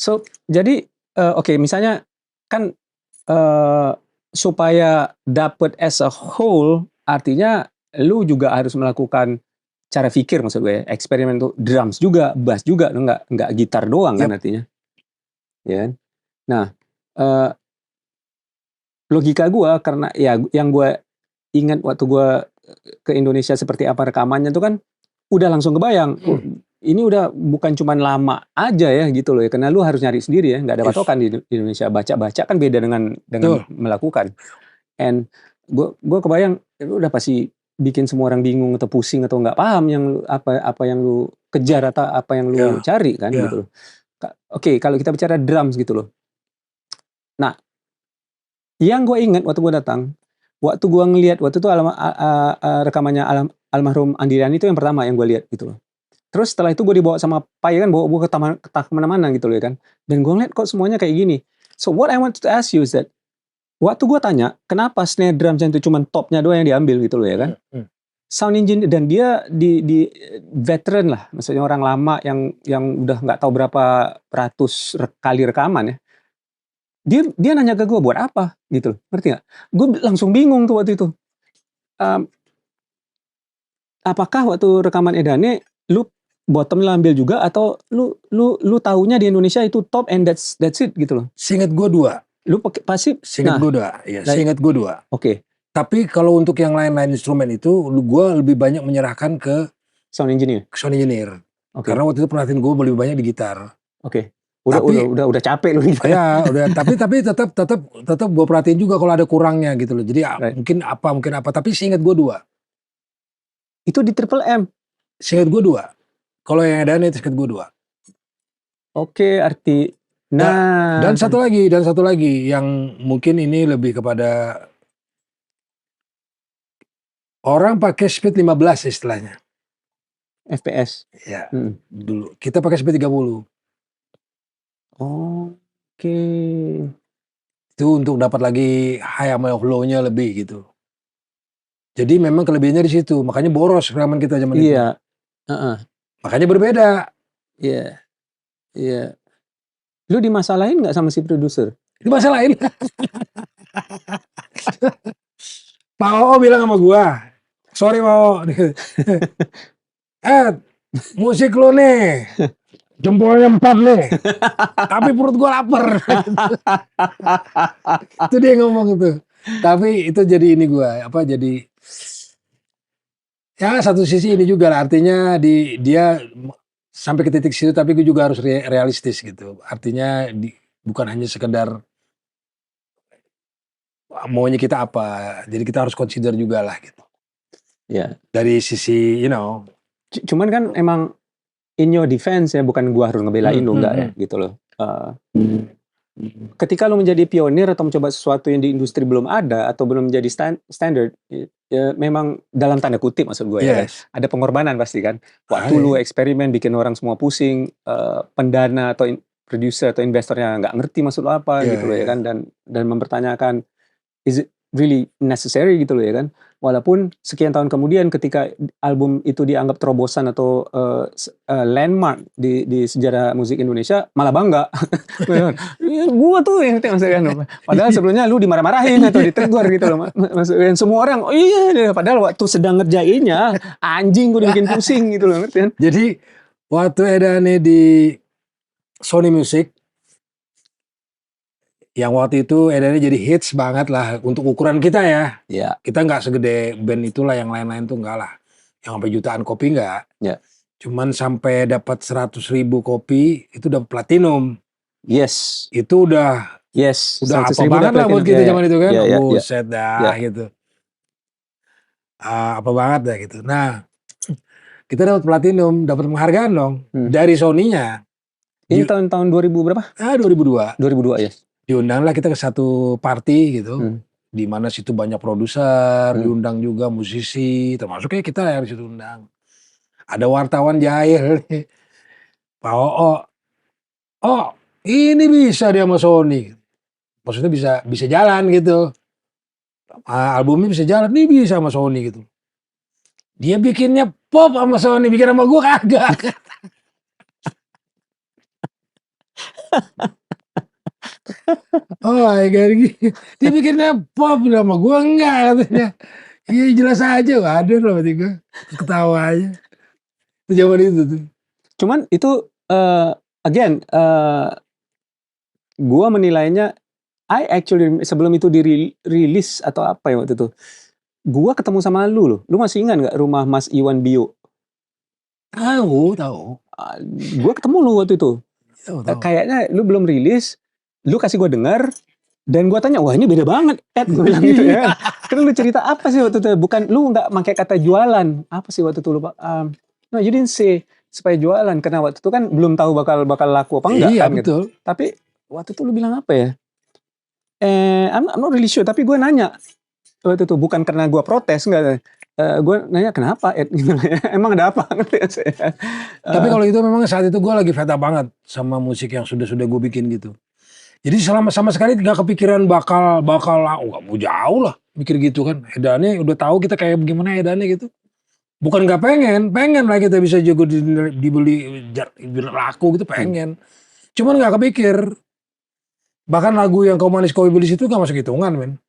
So, jadi, oke, misalnya kan, supaya dapet as a whole, artinya lu juga harus melakukan cara pikir maksud gue ya, eksperimen tuh drums juga, bass juga, nggak gitar doang kan Yap. artinya, ya kan? Nah, eee, logika gua karena ya yang gua ingat waktu gua ke Indonesia seperti apa rekamannya tuh kan, udah langsung kebayang, oh ini udah bukan cuman lama aja ya gitu loh ya, karena lu harus nyari sendiri ya, nggak ada Yes. patokan di Indonesia, baca-baca kan beda dengan Betul. melakukan. And gua kebayang, lu udah pasti bikin semua orang bingung atau pusing atau nggak paham yang apa yang lu kejar atau apa yang lu Ya, cari kan ya. gitu loh. Oke, kalau kita bicara drums gitu loh. Nah, yang gue ingat waktu gue datang, waktu gue ngelihat waktu itu rekamannya almarhum Andi Riani itu yang pertama yang gue lihat gitu loh. Terus setelah itu gue dibawa sama Pai kan, bawa gue ke taman, ke mana-mana gitu loh ya kan. Dan gue ngeliat kok semuanya kayak gini. So what I want to ask you is that, waktu gue tanya, kenapa snare drum itu cuma topnya doang yang diambil gitu loh ya kan. Sound engineer, dan dia di veteran lah, maksudnya orang lama yang udah nggak tahu berapa ratus kali rekaman ya. Dia nanya ke gue, buat apa gitu, ngerti nggak? Gue langsung bingung tuh waktu itu. Apakah waktu rekaman Edane, lu bottom lu ambil juga atau lu taunya di Indonesia itu top and that's it gitu loh. Seingat gue 2. Lu pasti. Seingat gue 2. Ya, seingat gue 2. Oke. Tapi kalau untuk yang lain-lain instrumen itu, gue lebih banyak menyerahkan ke sound engineer. Karena waktu itu perhatian gue lebih banyak di gitar. Oke. Udah capek lu gitu. Ya, udah. Tapi tetap gue perhatiin juga kalau ada kurangnya gitu loh. Jadi mungkin apa. Tapi seingat gue 2. Itu di Triple M. Seingat gue 2. Kalau yang ada itu seingat gue 2. Oke, arti. Nah. Dan satu lagi yang mungkin ini lebih kepada orang pakai speed 15 istilahnya. FPS. Ya, dulu. Kita pakai speed 30. Oke. Itu untuk dapat lagi high sama low-nya lebih gitu. Jadi memang kelebihannya di situ, makanya boros rekaman kita zaman itu. Iya. Makanya berbeda. Iya. Iya. Lu dimasalahin nggak sama si produser? Dimasalahin. Pak Oo bilang sama gua, sorry Pak Oo. Musik lu nih, jempolnya 4 nih, tapi perut gua lapar. Itu dia ngomong itu. Tapi itu jadi ini gua, jadi ya satu sisi ini juga lah, artinya dia sampai ke titik situ, tapi gue juga harus realistis gitu. Artinya bukan hanya sekedar maunya kita apa, jadi kita harus consider juga lah gitu. Ya. Dari sisi, Cuman kan emang in your defense ya, bukan gua harus ngebelain lu enggak ya gitu loh. Ketika lu menjadi pionir atau mencoba sesuatu yang di industri belum ada atau belum menjadi standard, ya memang dalam tanda kutip maksud gue ya kan, ada pengorbanan pasti kan. Waktu lu eksperimen bikin orang semua pusing, pendana atau produser atau investornya nggak ngerti maksud lu apa gitu loh ya kan, dan mempertanyakan is it really necessary gitu loh ya kan. Walaupun sekian tahun kemudian ketika album itu dianggap terobosan atau landmark di sejarah musik Indonesia, malah bangga. Gua tuh yang maksudnya kan. Padahal sebelumnya lu dimarah-marahin atau ditegur gitu loh. Maksudnya semua orang, oh iya, padahal waktu sedang ngerjainnya anjing gua dibikin pusing gitu loh, ngerti kan? Jadi waktu Edane di Sony Music, yang waktu itu Edane jadi hits banget lah untuk ukuran kita ya. Iya. Kita nggak segede band itulah, yang lain-lain tuh nggak lah. Yang sampai jutaan kopi nggak. Ya. Cuman sampai dapat 100.000 kopi itu dapat platinum. Yes. Itu udah apa banget lah buat kita zaman itu kan. Buset dah gitu. Apa banget dah gitu. Nah, kita dapat platinum, dapat penghargaan dong dari Sony-nya. Ini tahun 2000 berapa? 2002. 2002 ya. Diundanglah kita ke satu party gitu, di mana situ banyak produser, diundang juga musisi, termasuk kita yang di situ undang. Ada wartawan jahil nih, Pak Oo, oh ini bisa dia sama Sony, maksudnya bisa jalan gitu, albumnya bisa jalan, nih bisa sama Sony gitu. Dia bikinnya pop sama Sony, bikin sama gue kagak. Oh, kayak gini. Dia bikinnya pop sama gue enggak katanya. Iya jelas aja, ada loh berarti gue. Ketawa aja. Itu zaman itu tuh. Cuman itu again gua menilainya I actually sebelum itu dirilis atau apa ya waktu itu. Gua ketemu sama lu loh. Lu masih ingat nggak rumah Mas Iwan Bio? Tahu. Gua ketemu lu waktu itu. Tahu. Kayaknya lu belum rilis, lu kasih gua denger, dan gua tanya, wah ini beda banget, Ed, gua bilang gitu ya. Karena lu cerita apa sih waktu itu? Bukan, lu nggak pakai kata jualan. Apa sih waktu itu lu? No, you didn't say supaya jualan, karena waktu itu kan belum tahu bakal laku apa enggak Iya, kan gitu. betul. Tapi waktu itu lu bilang apa ya? I'm not really sure, tapi gue nanya waktu itu, bukan karena gue protes, enggak. Gue nanya kenapa, Ed? Gitu. Emang ada apa? Tapi kalau itu memang saat itu gue lagi fed up banget sama musik yang sudah gue bikin gitu. Jadi sama sekali gak kepikiran bakal gak mau jauh lah mikir gitu kan. Edannya udah tahu kita kayak gimana edannya gitu. Bukan gak pengen lah kita bisa juga dibeli laku gitu, pengen. Cuman gak kepikir. Bahkan lagu yang Kau Manis Kau Iblis itu gak masuk hitungan, men.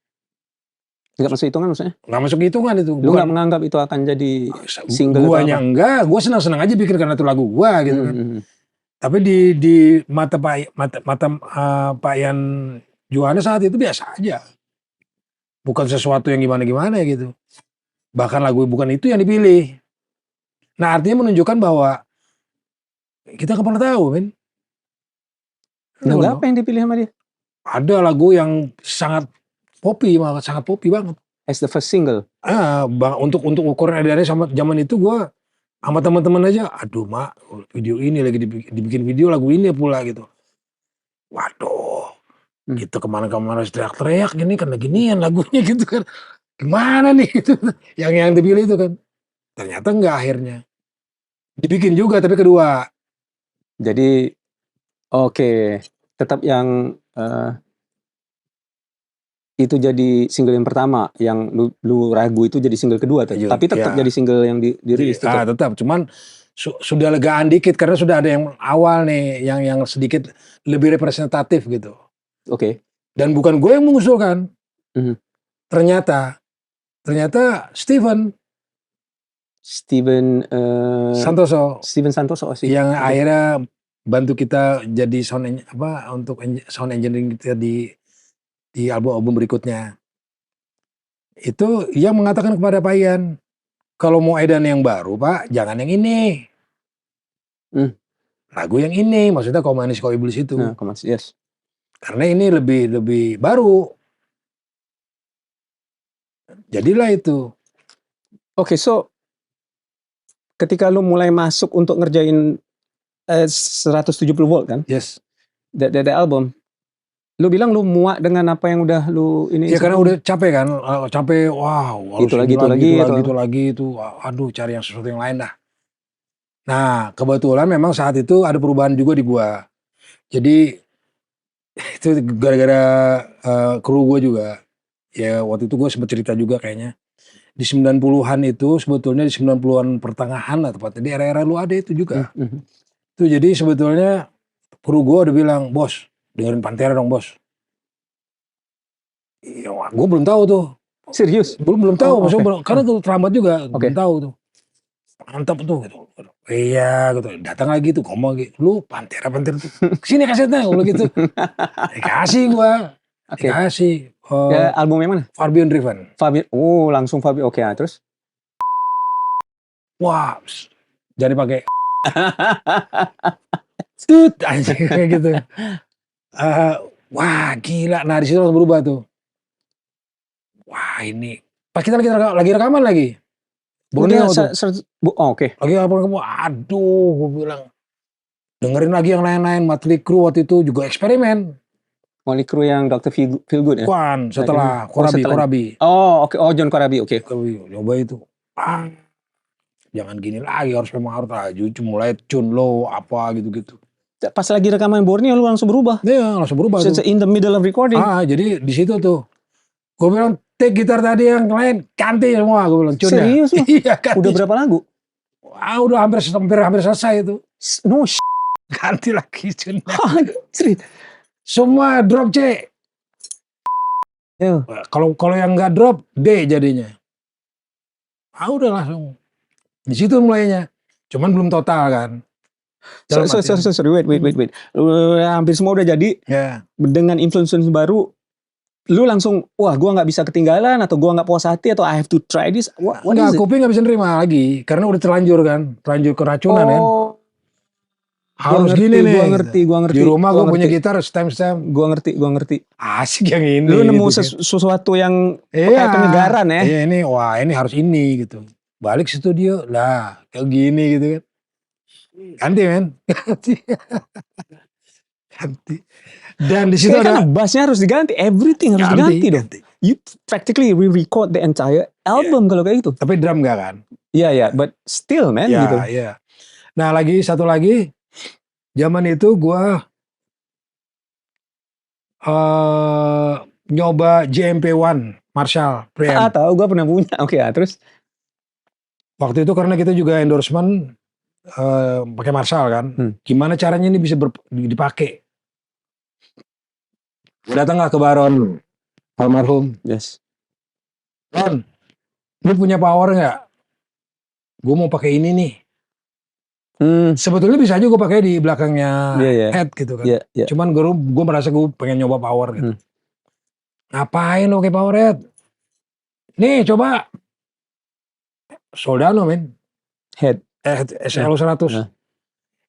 Gak masuk hitungan maksudnya? Gak masuk hitungan itu. Lu gak menganggap itu akan jadi single? Guanya enggak, gue senang aja bikin karena itu lagu gua gitu kan. Tapi di mata Pak Yan Juwana saat itu biasa aja. Bukan sesuatu yang gimana-gimana gitu. Bahkan lagu bukan itu yang dipilih. Nah artinya menunjukkan bahwa kita gak pernah tahu, men. Lagu apa yang dipilih sama dia? Ada lagu yang sangat poppy banget. As the first single? Untuk ukuran edarnya sama zaman itu gue sama teman-teman aja, aduh mak, video ini lagi dibikin video lagu ini pula gitu. Waduh, gitu kemana-kemana teriak-teriak gini karena ginian lagunya gitu kan. Gimana nih gitu. Yang dipilih itu kan. Ternyata enggak akhirnya. Dibikin juga tapi kedua. Jadi oke, tetap yang itu jadi single yang pertama, yang lu ragu itu jadi single kedua tadi. Tapi tetap jadi single yang dirilis tetap. Cuman sudah legaan dikit karena sudah ada yang awal nih yang sedikit lebih representatif gitu. Oke. Dan bukan gue yang mengusulkan. Ternyata Steven Santoso sih. Yang akhirnya bantu kita jadi untuk sound engineering kita di album berikutnya. Itu yang mengatakan kepada Pak Ian, kalau mau edan yang baru Pak, jangan yang ini. Lagu yang ini, maksudnya Kau Manis Kau Iblis itu. Yes. Karena ini lebih baru. Jadilah itu. Oke, so ketika lu mulai masuk untuk ngerjain 170 volt kan? Yes. The album. Lu bilang lu muak dengan apa yang udah lu ini? Ya karena udah capek kan, wow. Itu lagi. Aduh, cari yang sesuatu yang lain dah. Nah, kebetulan memang saat itu ada perubahan juga di gua. Jadi itu gara-gara kru gua juga. Ya waktu itu gua sempat cerita juga kayaknya. Di 90-an itu sebetulnya di 90-an pertengahan lah tepatnya. Di era-era lu ada itu juga. Itu jadi sebetulnya kru gua udah bilang, bos, dengerin Pantera dong bos. Ya, gue belum tahu tuh. Serius? Belum tahu, maksudnya karena tuh terlambat juga, belum tahu tuh. Mantap tuh gitu. Iya gitu. Datang lagi tuh ngomong lagi, lu Pantera tuh. Sini kasetnya kalau gitu. Dikasih gua. Dikasih. Ya, album yang mana? Far Beyond Driven. Langsung Far Beyond. Oke, terus? Wah, jadi pakai tut aja kayak gitu. Wah gila, nah di situ langsung berubah tuh. Wah ini, pas kita lagi rekaman lagi. Borneo tuh. Oke. Lagi rekaman, aduh gue bilang. Dengerin lagi yang lain-lain, Motley Crue waktu itu juga eksperimen. Motley Crue yang Dr. Feelgood ya? Bukan, setelah Corabi. Oh oke, John Corabi, oke. Coba itu. Jangan gini lagi, harus laju, mulai tune low, apa gitu-gitu. Pas lagi rekaman Borneo lu langsung berubah? Iya, langsung berubah tuh. In the middle of recording? Jadi di situ tuh. Gue bilang, take gitar tadi yang lain, ganti semua. Gue bilang, tune-nya. Serius lu? Iya, udah berapa lagu? Udah hampir selesai itu. No ganti lagi Cunda. Anjir. Semua drop C. Yo. Kalau yang nggak drop D jadinya. Udah langsung. Di situ mulainya. Cuman belum total kan. Sorry, wait. Hampir semua udah jadi. Ya. Dengan influence baru, lu langsung, wah gua nggak bisa ketinggalan, atau gua nggak puas hati, atau I have to try this. What is it? Kuping nggak bisa nerima lagi. Karena udah terlanjur kan. Terlanjur keracunan kan. Harus gini nih. Gua ngerti. Di rumah gue punya gitar stem. Gua ngerti. Asik yang ini. Lu nemu gitu, sesuatu yang kayak penyegaran ya. Iya ini harus ini gitu. Balik studio lah kayak gini gitu kan. Ganti men. Ganti. Dan di situ ada bassnya harus diganti, everything harus diganti dong. You practically re-record the entire album kalau kayak gitu. Tapi drum gak kan? Iya, but still man gitu. Iya. Nah satu lagi, zaman itu gua nyoba JMP1 Marshall preamp. Tahu gua pernah punya. Oke, terus waktu itu karena kita juga endorsement pakai Marshall kan. Gimana caranya ini bisa dipakai? Datanglah ke Baron almarhum. Yes. Ron, lu punya power nggak? Gue mau pakai ini nih. Sebetulnya bisa aja gue pakai di belakangnya head gitu kan. Cuman gue merasa gue pengen nyoba power gitu. Ngapain lo pakai power head? Nih coba Soldano men. Head SL 100.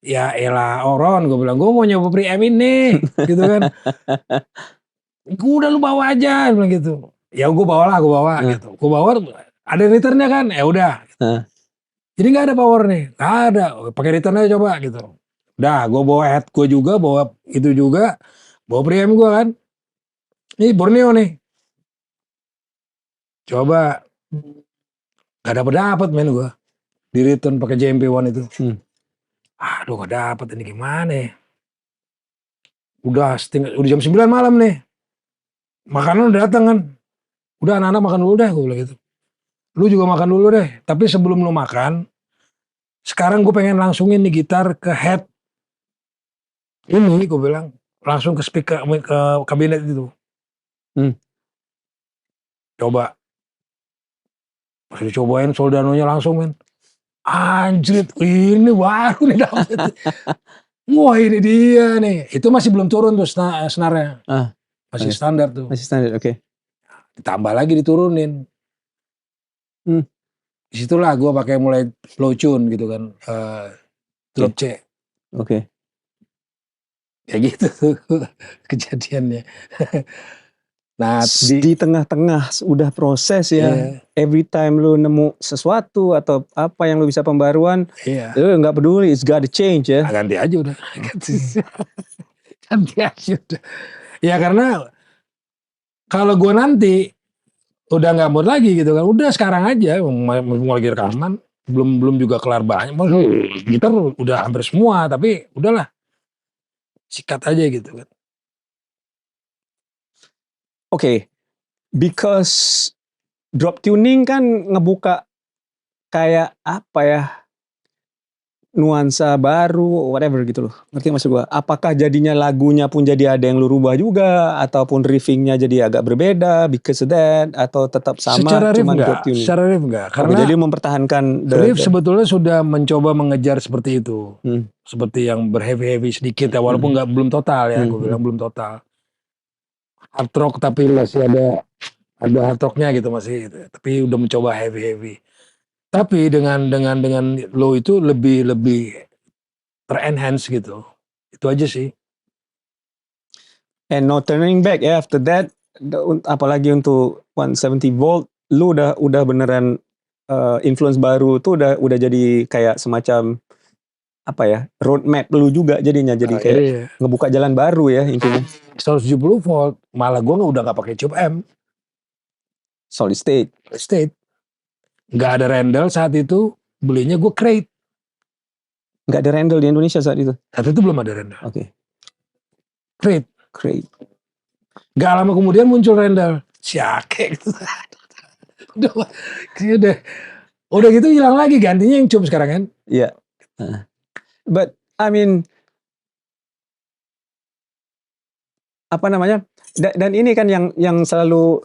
Ya elah Ron, gue bilang gue mau nyoba preamp ini gitu kan. Udah lu bawa aja bilang gitu. Ya gue bawa gitu. Gue bawa ada returnnya kan. Ya udah. Jadi nggak ada power nih. Nggak ada. Pakai return aja coba gitu. Udah gue bawa head gue juga, bawa itu juga, bawa preamp gue kan. Ini Borneo nih. Coba nggak dapet men gue. Di return pakai JMP1 itu. Aduh gak dapet ini gimana ya. Udah jam 9 malam nih. Makanan udah datang kan. Udah anak-anak makan dulu deh gue bilang gitu. Lu juga makan dulu deh. Tapi sebelum lu makan, sekarang gue pengen langsungin nih gitar ke head. Ini gue bilang. Langsung ke speaker, ke kabinet itu. Coba. Pas dicobain Soldanonya langsung men. Anjir, ini baru nih dapet. Wah ini dia nih. Itu masih belum turun tuh senarnya. Masih standar tuh. Masih standar, oke. Ditambah lagi diturunin. Disitulah gue pakai mulai low tune gitu kan. Drop C. Oke. Kayak gitu tuh kejadiannya. Nah di tengah-tengah udah proses ya. Every time lu nemu sesuatu atau apa yang lu bisa pembaruan, lu nggak peduli, it's gotta change ya. Ganti aja udah. Ganti aja udah. Ya karena kalau gue nanti udah nggak mood lagi gitu kan, udah sekarang aja mau lagi rekaman, belum juga kelar banyak, gitar udah hampir semua, tapi udahlah sikat aja gitu kan. Oke, because drop tuning kan ngebuka kayak apa ya, nuansa baru, whatever gitu loh. Ngerti maksud gua? Apakah jadinya lagunya pun jadi ada yang lu rubah juga, ataupun riffingnya jadi agak berbeda because of that, atau tetap sama cuma drop tuning? Secara riff enggak. Karena jadi mempertahankan riff sebetulnya sudah mencoba mengejar seperti itu. Seperti yang berheavy sedikit ya, walaupun belum total ya, gue bilang belum total. Hard rock tapi masih ada hard rocknya gitu masih gitu. Tapi udah mencoba heavy. Tapi dengan low itu lebih ter-enhance gitu. Itu aja sih. And no turning back ya after that, apalagi untuk 170 volt, lu udah beneran influence baru tuh udah jadi kayak semacam apa ya, roadmap lu juga jadinya, jadi kayak ngebuka jalan baru ya intinya. 170 volt, malah gue udah gak pakai tube amp. Solid state. Gak ada Randall saat itu, belinya gue crate. Gak ada Randall di Indonesia saat itu? Saat itu belum ada Randall. Oke. Crate. Gak lama kemudian muncul Randall. Siake gitu. Udah gitu hilang lagi, gantinya yang tube sekarang kan. Iya. But I mean, apa namanya, dan ini kan yang selalu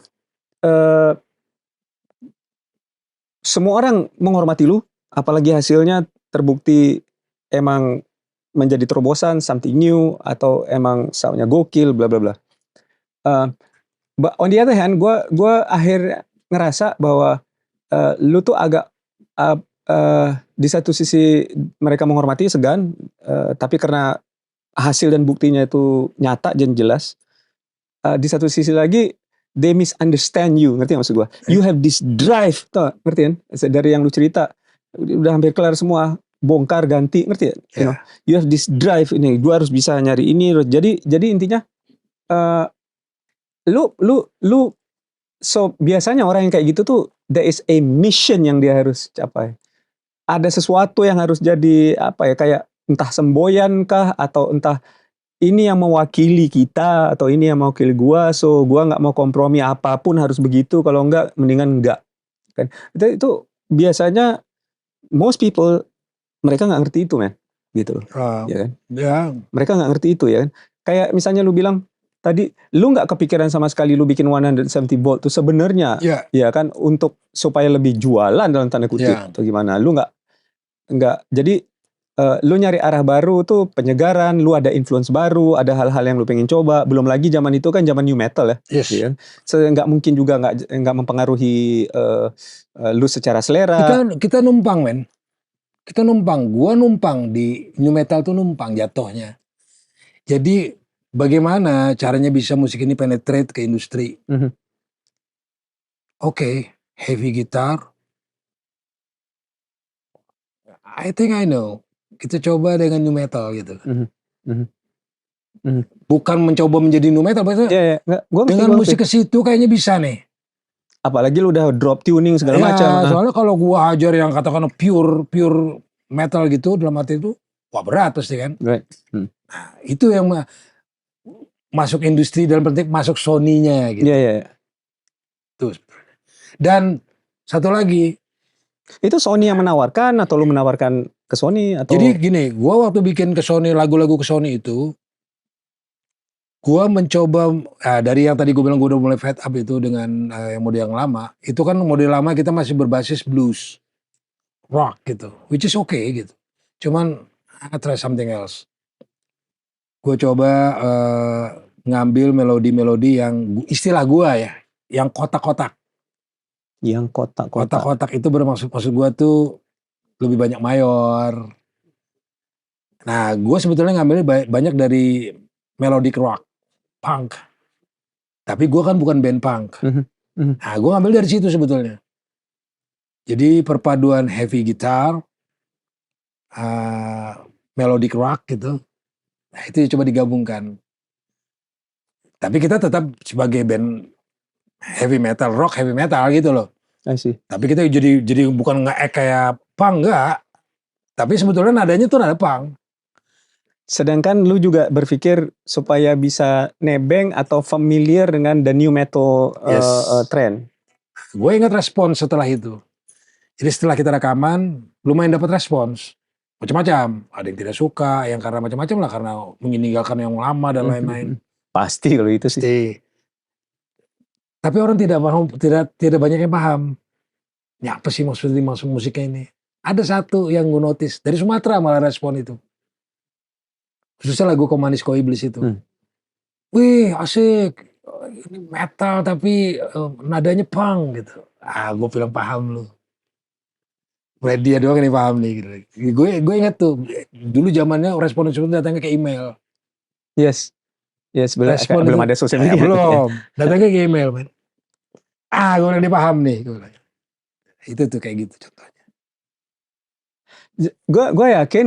semua orang menghormati lu, apalagi hasilnya terbukti emang menjadi terobosan, something new, atau emang soundnya gokil, bla bla bla. But on the other hand, gue akhir ngerasa bahwa lu tuh agak di satu sisi mereka menghormati segan, tapi karena hasil dan buktinya itu nyata dan jelas. Di satu sisi lagi they misunderstand you, ngerti maksud gue? You have this drive, tau, ngerti kan? Dari yang lu cerita udah hampir kelar semua, bongkar ganti, ngerti ya? You know, you have this drive ini, gue harus bisa nyari ini. Jadi intinya lu so biasanya orang yang kayak gitu tuh there is a mission yang dia harus capai. Ada sesuatu yang harus jadi apa ya, kayak entah semboyan kah, atau entah ini yang mewakili kita, atau ini yang mewakili gua, so gua nggak mau kompromi apapun harus begitu, kalau enggak mendingan enggak. Kan itu biasanya most people mereka nggak ngerti itu, men, gitu loh. Ya kan? Mereka nggak ngerti itu, ya kan? Kayak misalnya lu bilang tadi, lu nggak kepikiran sama sekali lu bikin 170 volt tuh sebenarnya, ya kan, untuk supaya lebih jualan dalam tanda kutip, atau gimana? Lu nggak. Jadi lu nyari arah baru tuh penyegaran, lu ada influence baru, ada hal-hal yang lu pengen coba. Belum lagi zaman itu kan zaman new metal ya, ya kan? Nggak mungkin juga nggak mempengaruhi lu secara selera. Kita numpang, men. Kita numpang. Gua numpang di new metal tuh, numpang jatuhnya. Jadi bagaimana caranya bisa musik ini penetrate ke industri? Oke, heavy guitar. I think I know. Kita coba dengan new metal gitu. Bukan mencoba menjadi new metal, dengan musik ke situ kayaknya bisa nih. Apalagi lu udah drop tuning segala macam. Soalnya kalau gua ajar yang katakan pure metal gitu, dalam arti itu, wah berat pasti kan. Right. Nah, itu yang masuk industri dalam penting masuk Sony-nya gitu. Tuh. Dan satu lagi, itu Sony yang menawarkan atau lu menawarkan ke Sony atau? Jadi gini, gua waktu bikin ke Sony lagu-lagu ke Sony itu, gua mencoba dari yang tadi gue bilang gue udah mulai fade up itu dengan yang model yang lama. Itu kan model lama kita masih berbasis blues, rock gitu, which is okay gitu. Cuman I try something else. Gue coba ngambil melodi-melodi yang istilah gua ya, yang kotak-kotak. Yang kotak-kotak. Kotak-kotak itu bermaksud gue tuh lebih banyak mayor. Nah, gue sebetulnya ngambilnya banyak dari melodic rock, punk. Tapi gue kan bukan band punk. Nah, gue ngambil dari situ sebetulnya. Jadi perpaduan heavy guitar, melodic rock gitu. Nah, itu coba digabungkan. Tapi kita tetap sebagai band heavy metal, rock heavy metal gitu loh. I see. Tapi kita jadi bukan nge-act kayak punk, enggak. Tapi sebetulnya nadanya tuh nada punk. Sedangkan lu juga berpikir supaya bisa nebeng atau familiar dengan the new metal trend. Gue ingat respons setelah itu. Jadi setelah kita rekaman, lumayan dapat respons. Macam-macam. Ada yang tidak suka, yang karena macam-macam lah, karena meninggalkan yang lama dan lain-lain. Pasti kalau itu sih. Tapi orang tidak paham, tidak banyak yang paham. Ya apa sih maksudnya masuk musiknya ini? Ada satu yang gue notice dari Sumatera malah respon itu. Khususnya lagu Komanis Ko Iblis itu. Wih asik, ini metal tapi nadanya punk gitu. Gue bilang paham lu. Mulai dia doang ini paham nih gitu. Gue inget tuh, dulu zamannya respon itu datangnya ke email. Yes, belum ada sosial media. Belum, datangnya ke email, man. Gue udah dipaham nih. Itu tuh kayak gitu contohnya. Gue yakin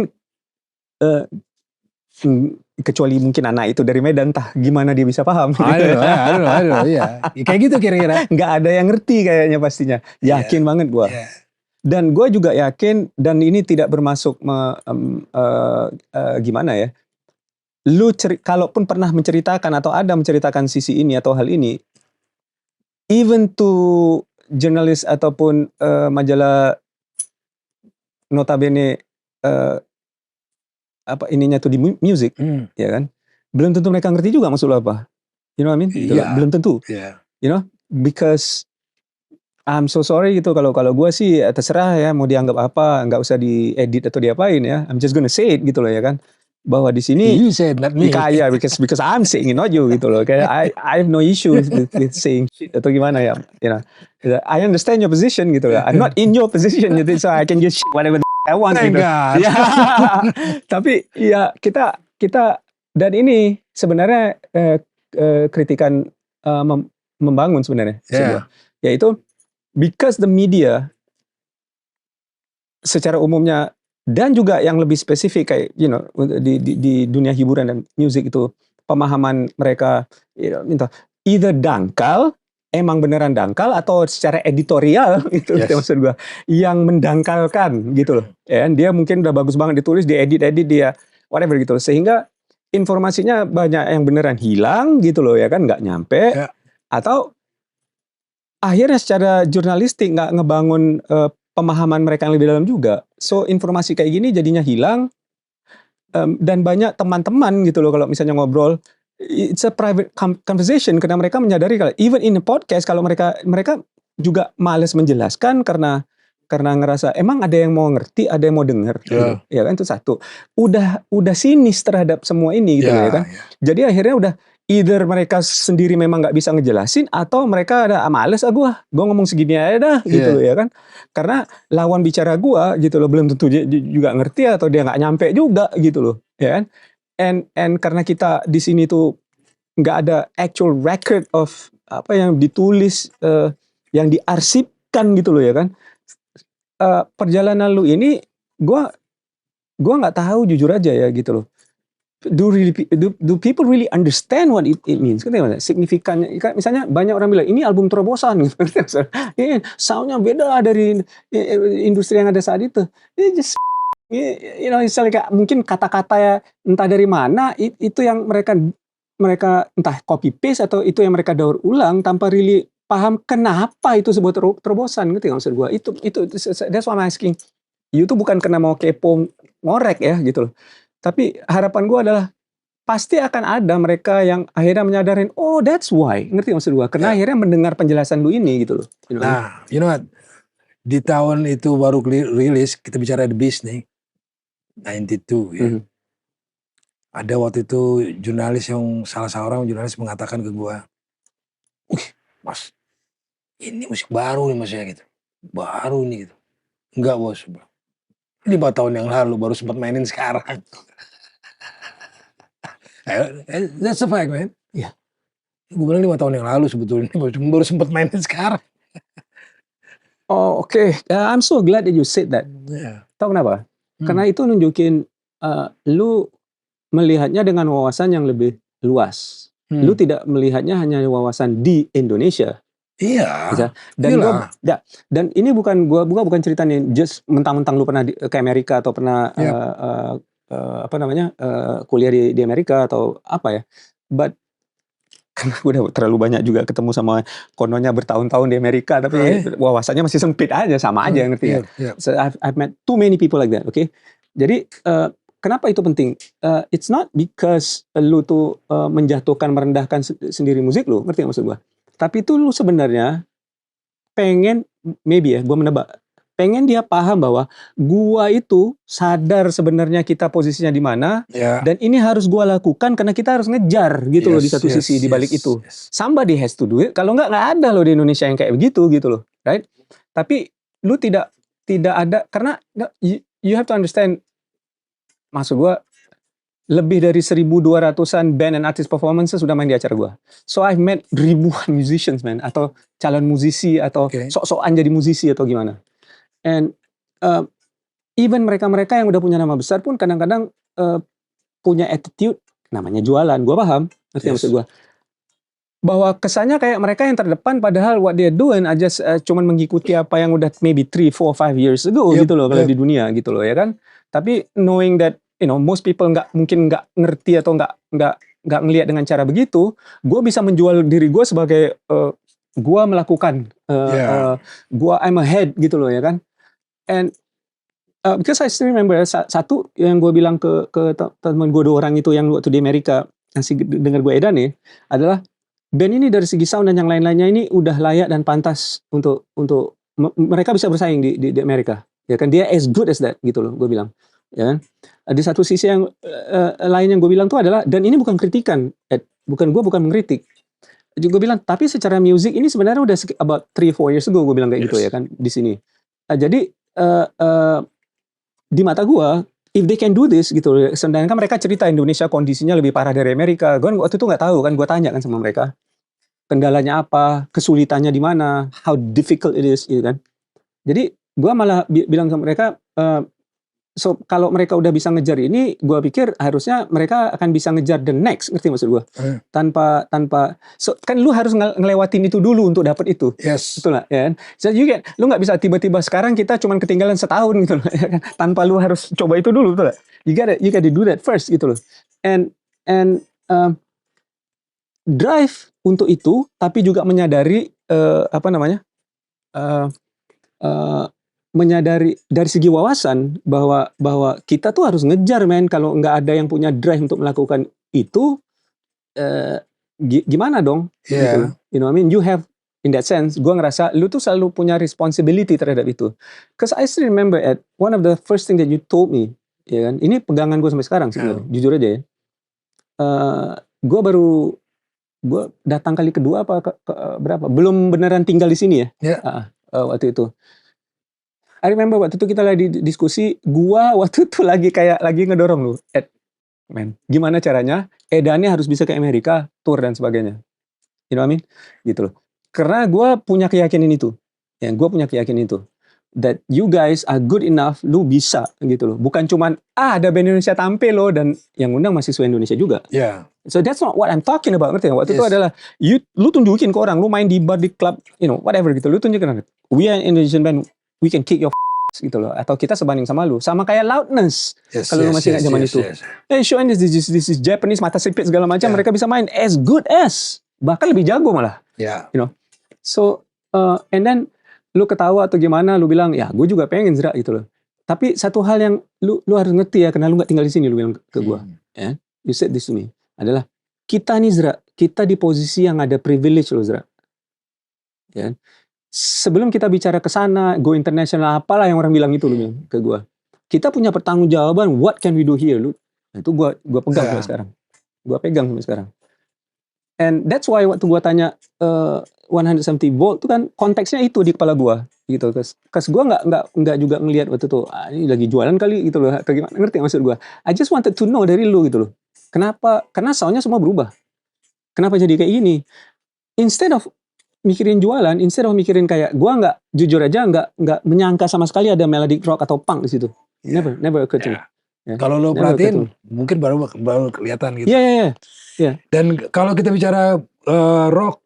kecuali mungkin anak itu dari Medan, gimana dia bisa paham? Aduh, ya. Kayak gitu kira-kira. Nggak ada yang ngerti kayaknya pastinya. Yakin banget gue. Dan gue juga yakin, dan ini tidak bermasuk gimana ya. Lu kalaupun pernah menceritakan atau ada menceritakan sisi ini atau hal ini, even to jurnalis ataupun majalah notabene apa ininya tuh di music, ya kan, belum tentu mereka ngerti juga maksud lo apa. You know what I mean? Gitu. Iya. Belum tentu. Iya. You know, because I'm so sorry gitu, kalau gue sih terserah ya mau dianggap apa, nggak usah diedit atau diapain ya. I'm just gonna say it gitu loh ya kan. Bahwa di sini You said, not me. kaya because I'm saying it, not you gitu loh. Kayak I have no issue with saying shit atau gimana ya. You know, I understand your position gitu loh. I'm not in your position gitu, so I can just shit whatever I want Thank gitu. God. Ya, tapi ya kita dan ini sebenarnya kritikan membangun sebenarnya maksud Yeah. gua. Yaitu because the media secara umumnya dan juga yang lebih spesifik kayak di dunia hiburan dan musik itu pemahaman mereka either dangkal, emang beneran dangkal atau secara editorial itu Yes. maksud gua yang mendangkalkan gitu loh. Ya, dia mungkin udah bagus banget ditulis, diedit dia whatever gitu. Sehingga informasinya banyak yang beneran hilang gitu loh ya kan, nggak nyampe. Yeah. Atau akhirnya secara jurnalistik nggak ngebangun pemahaman mereka yang lebih dalam juga. So informasi kayak gini jadinya hilang, dan banyak teman-teman gitu loh kalau misalnya ngobrol, it's a private conversation karena mereka menyadari kalau even in a podcast kalau mereka juga males menjelaskan karena ngerasa emang ada yang mau ngerti, ada yang mau denger gitu. Ya kan, itu satu. Udah sinis terhadap semua ini gitu loh ya kan. Jadi akhirnya udah either mereka sendiri memang nggak bisa ngejelasin atau mereka ada males gua ngomong segini aja dah gitu loh ya kan. Karena lawan bicara gua gitu loh belum tentu juga ngerti atau dia nggak nyampe juga gitu loh ya kan. And karena kita di sini tuh nggak ada actual record of apa yang ditulis, yang diarsipkan gitu loh ya kan. Perjalanan lu ini gua nggak tahu jujur aja ya gitu loh. Do people really understand what it means? Signifikannya, misalnya banyak orang bilang ini album terobosan gitu. Ini soundnya beda dari industri yang ada saat itu. Just misalnya mungkin kata-kata ya entah dari mana itu yang mereka entah copy paste atau itu yang mereka daur ulang tanpa really paham kenapa itu sebuah terobosan gitu maksud gua. Itu that's why I'm asking. You tuh bukan karena mau kepo ngorek ya gitu loh. Tapi harapan gue adalah pasti akan ada mereka yang akhirnya menyadarin, oh that's why, ngerti maksud gue? Karena akhirnya mendengar penjelasan lu ini gitu loh. Nah, you know what? Di tahun itu baru rilis, kita bicara The Beast nih, 92 ya. Ada waktu itu jurnalis salah seorang jurnalis mengatakan ke gue, mas, ini musik baru nih mas ya gitu. Baru nih gitu. Enggak bos, 5 tahun yang lalu baru sempat mainin sekarang. That's a fact, man. Ya, gue bilang 5 tahun yang lalu sebetulnya baru sempat mainin sekarang. Oh oke. I'm so glad that you said that. Tahu kenapa? Karena itu nunjukin lu melihatnya dengan wawasan yang lebih luas. Lu tidak melihatnya hanya wawasan di Indonesia. Iya. Dan ini bukan ceritanya just mentang-mentang lu pernah ke Amerika atau pernah kuliah di Amerika atau apa ya. But karena gue udah terlalu banyak juga ketemu sama kononnya bertahun-tahun di Amerika tapi wawasannya masih sempit aja, sama aja ngerti ya. So I've met too many people like that, okay? Jadi kenapa itu penting? It's not because lu tuh menjatuhkan, merendahkan sendiri musik lu, ngerti gak maksud gue? Tapi itu lu sebenarnya pengen, maybe ya, gue menebak, pengen dia paham bahwa gua itu sadar sebenarnya kita posisinya di mana, dan ini harus gua lakukan karena kita harus ngejar gitu loh di satu sisi di balik itu. Somebody has to do it. Kalau nggak ada loh di Indonesia yang kayak begitu gitu loh, right? Tapi lu tidak ada karena you have to understand, maksud gua lebih dari 1.200-an band and artist performances sudah main di acara gua. So I've met ribuan musicians man, atau calon musisi atau sok-sokan jadi musisi atau gimana. And even mereka-mereka yang udah punya nama besar pun kadang-kadang punya attitude, namanya jualan, gua paham, ngerti maksud gua. Bahwa kesannya kayak mereka yang terdepan padahal what they're doing aja cuman mengikuti apa yang udah maybe 3, 4, 5 years ago gitu loh kalau di dunia gitu loh ya kan. Tapi knowing that most people mungkin nggak ngerti atau nggak ngelihat dengan cara begitu, gue bisa menjual diri gue sebagai gue melakukan, gue I'm ahead gitu loh ya kan. And because I still remember satu yang gue bilang ke teman gue 2 orang itu yang waktu di Amerika ngasih dengar gue edan nih adalah band ini dari segi sound dan yang lain-lainnya ini udah layak dan pantas untuk mereka bisa bersaing di Amerika. Ya kan, dia as good as that gitu loh, gue bilang. Ya kan? Di satu sisi yang lain yang gue bilang tuh adalah, dan ini bukan kritikan, bukan mengkritik. Gue bilang, tapi secara musik ini sebenarnya udah about 3-4 years ago gue bilang kayak gitu ya kan di sini. Jadi di mata gue, if they can do this gitu, sedangkan mereka cerita Indonesia kondisinya lebih parah dari Amerika. Gue waktu itu nggak tahu kan, gue tanya kan sama mereka, kendalanya apa, kesulitannya di mana, how difficult it is, gitu kan. Jadi gue malah bilang ke mereka, so kalau mereka udah bisa ngejar ini, gue pikir harusnya mereka akan bisa ngejar the next, ngerti maksud gue? Tanpa so kan lu harus ngelewatin itu dulu untuk dapat itu. Yes. Betul lah, ya kan? So lu nggak bisa tiba-tiba sekarang kita cuman ketinggalan setahun gitu loh, ya kan? Tanpa lu harus coba itu dulu, betul lah. You gotta do that first gitu loh. And drive untuk itu, tapi juga menyadari menyadari dari segi wawasan bahwa kita tuh harus ngejar, men. Kalau nggak ada yang punya drive untuk melakukan itu, gimana dong? Gitu loh. You know what I mean? You have, in that sense, gue ngerasa lu tuh selalu punya responsibility terhadap itu. Cause I still remember at one of the first thing that you told me, ya kan? Ini pegangan gue sampai sekarang sebenarnya, jujur aja ya. Gue datang kali kedua apa berapa? Belum beneran tinggal di sini ya. Waktu itu. I remember waktu itu kita lagi diskusi, gua waktu itu lagi ngedorong lu, men, gimana caranya Edannya harus bisa ke Amerika, tour dan sebagainya. You know what I mean? Gitu loh. Karena gua punya keyakinan itu. Ya, gua punya keyakinan itu. That you guys are good enough, lu bisa gitu loh. Bukan cuman ada band Indonesia tampil loh, dan yang undang mahasiswa Indonesia juga. So that's not what I'm talking about, ngerti gak? Waktu itu adalah lu tunjukin ke orang, lu main di bar, di club, you know, whatever gitu. Lu tunjukin, we are Indonesian band, we can kick your gitu loh, atau kita sebanding sama lu, sama kayak Loudness. Kalau lu masih ingat zaman itu, show this is Japanese, mata sipit segala macam, mereka bisa main as good as, bahkan lebih jago malah, you know. So and then lu ketawa atau gimana, lu bilang ya gue juga pengen Zra gitu loh. Tapi satu hal yang lu harus ngerti ya, karena lu nggak tinggal di sini, lu bilang ke gue, ya, you said this to me, adalah kita nih Zra, kita di posisi yang ada privilege loh Zra, ya. Sebelum kita bicara ke sana, go international, apalah yang orang bilang itu, lu bilang ke gue. Kita punya pertanggungjawaban, what can we do here, lu? Nah, itu gue pegang sampai sekarang. Gue pegang sampai sekarang. And that's why waktu gue tanya 170 volt itu kan konteksnya itu di kepala gue, gitu. Kas gue nggak juga ngelihat waktu itu, ini lagi jualan kali gitu loh, atau gimana, ngerti maksud gue? I just wanted to know dari lu gitu loh. Kenapa? Karena soundnya semua berubah. Kenapa jadi kayak gini? Instead of mikirin jualan, instead of mikirin kayak, gua nggak, jujur aja nggak menyangka sama sekali ada melodic rock atau punk di situ. Never occurred to me. Kalau lo perhatiin, mungkin baru kelihatan gitu. Iya. Dan kalau kita bicara rock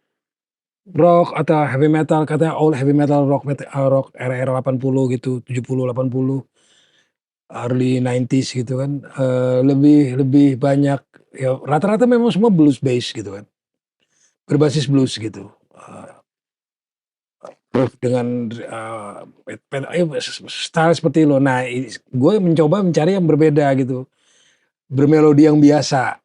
atau heavy metal, katanya all heavy metal rock era 80 gitu, 70, 80, early 90s gitu kan, lebih banyak ya, rata-rata memang semua blues bass gitu kan, berbasis blues gitu. Dengan style seperti lo. Nah, gue mencoba mencari yang berbeda gitu, bermelodi yang biasa.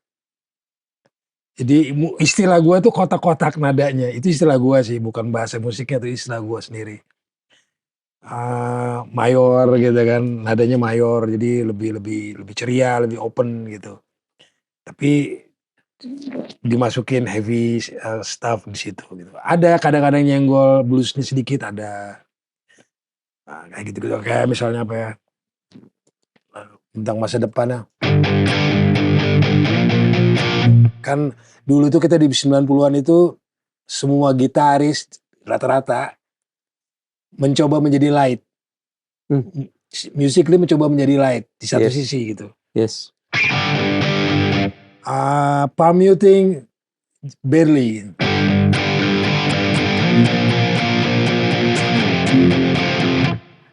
Jadi istilah gue tuh kotak-kotak nadanya, itu istilah gue sih, bukan bahasa musiknya, itu istilah gue sendiri. Mayor gitu kan, nadanya mayor, jadi lebih ceria, lebih open gitu. Tapi dimasukin heavy stuff di situ gitu. Ada kadang-kadang nyenggol bluesnya sedikit, ada. Kayak gitu-gitu, kayak misalnya apa ya, tentang masa depannya. Kan dulu itu kita di 90-an itu semua gitaris rata-rata mencoba menjadi light. Musically mencoba menjadi light di satu sisi gitu. Palm muting barely.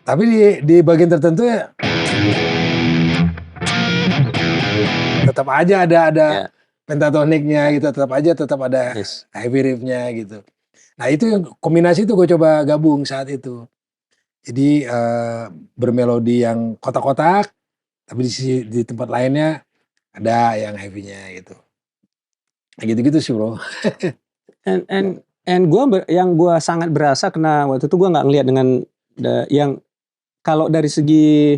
Tapi di bagian tertentu ya tetap aja ada pentatoniknya gitu, tetap ada heavy riffnya gitu. Nah itu yang kombinasi itu gue coba gabung saat itu. Jadi bermelodi yang kotak-kotak, tapi di tempat lainnya ada yang heavy-nya gitu. Nah gitu-gitu sih bro. and yang gue sangat berasa karena waktu itu gue nggak ngelihat dengan yang kalau dari segi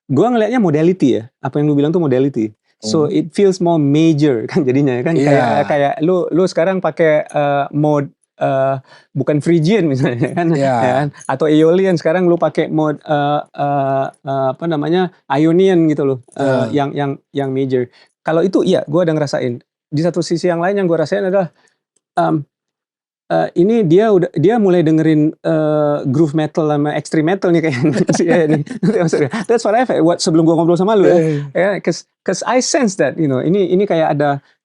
gue ngelihatnya modality ya, apa yang lu bilang tuh modality. So it feels more major kan jadinya kan, kayak lu sekarang pakai mode bukan Phrygian misalnya kan, ya kan? Atau Aeolian, sekarang lu pakai mode apa namanya Ionian gitu loh, yang major. Kalau itu iya, gue ada ngerasain. Di satu sisi yang lain yang gue rasain adalah ini dia mulai dengerin groove metal sama extreme metal nih kayaknya. That's what I felt sebelum gua ngobrol sama lu ya. Cause I sense that, you know, ini kayak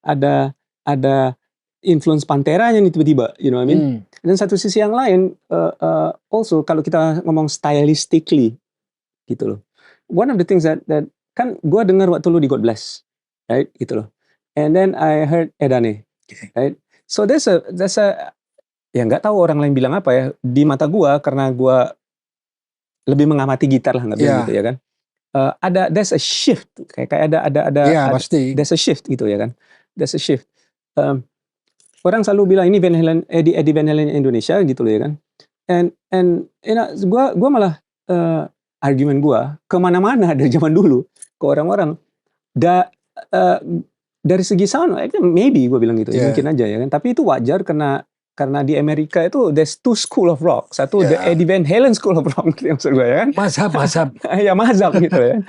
ada influence Panteranya nih tiba-tiba, you know what I mean? Dan satu sisi yang lain also kalau kita ngomong stylistically gitu loh. One of the things that kan gua dengar waktu lu di God Bless, right? Gitu loh. And then I heard Edane, right? So there's a ya nggak tahu orang lain bilang apa ya, di mata gua karena gua lebih mengamati gitar lah, nggak bilang gitu ya kan, there's a shift, kayak ada pasti there's a shift gitu ya kan, there's a shift. Orang selalu bilang ini Van Halen, Eddie Van Halen Indonesia gitu loh ya kan, and you know, gua malah argumen gua kemana-mana dari zaman dulu ke orang-orang dari segi sound, maybe gua bilang gitu, mungkin aja ya kan, tapi itu wajar karena di Amerika itu there's two school of rock. Satu the Eddie Van Halen school of rock, maksud gue ya kan. Mazhab. Ya mazhab gitu ya.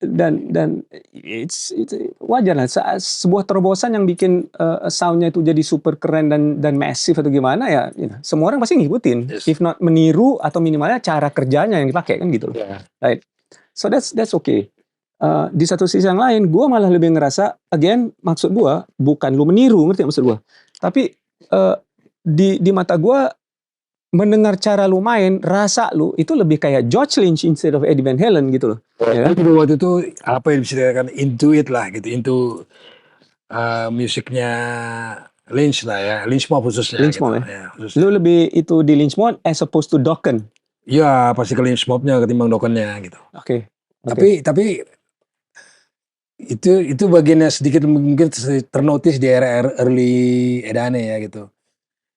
Dan it's wajar lah. Sebuah terobosan yang bikin soundnya itu jadi super keren dan massive atau gimana ya, you know, semua orang pasti ngikutin. If not meniru atau minimalnya cara kerjanya yang dipakai kan gitu loh. Right. So that's okay. Di satu sisi yang lain, gue malah lebih ngerasa, again, maksud gue bukan lu meniru, ngerti maksud gue? Tapi di mata gue, mendengar cara lu main, rasa lu itu lebih kayak George Lynch instead of Eddie Van Halen gitu loh. Ya, waktu itu apa yang bisa dikatakan into it lah gitu, into musiknya Lynch lah ya, Lynch Mob khususnya. Lynch Mob ya. Lu lebih itu di Lynch Mob as opposed to Dokken? Ya pasti ke Lynch Mob-nya ketimbang Dokkennya gitu. Oke. Tapi itu bagiannya sedikit mungkin ternotis di era early Edane ya gitu.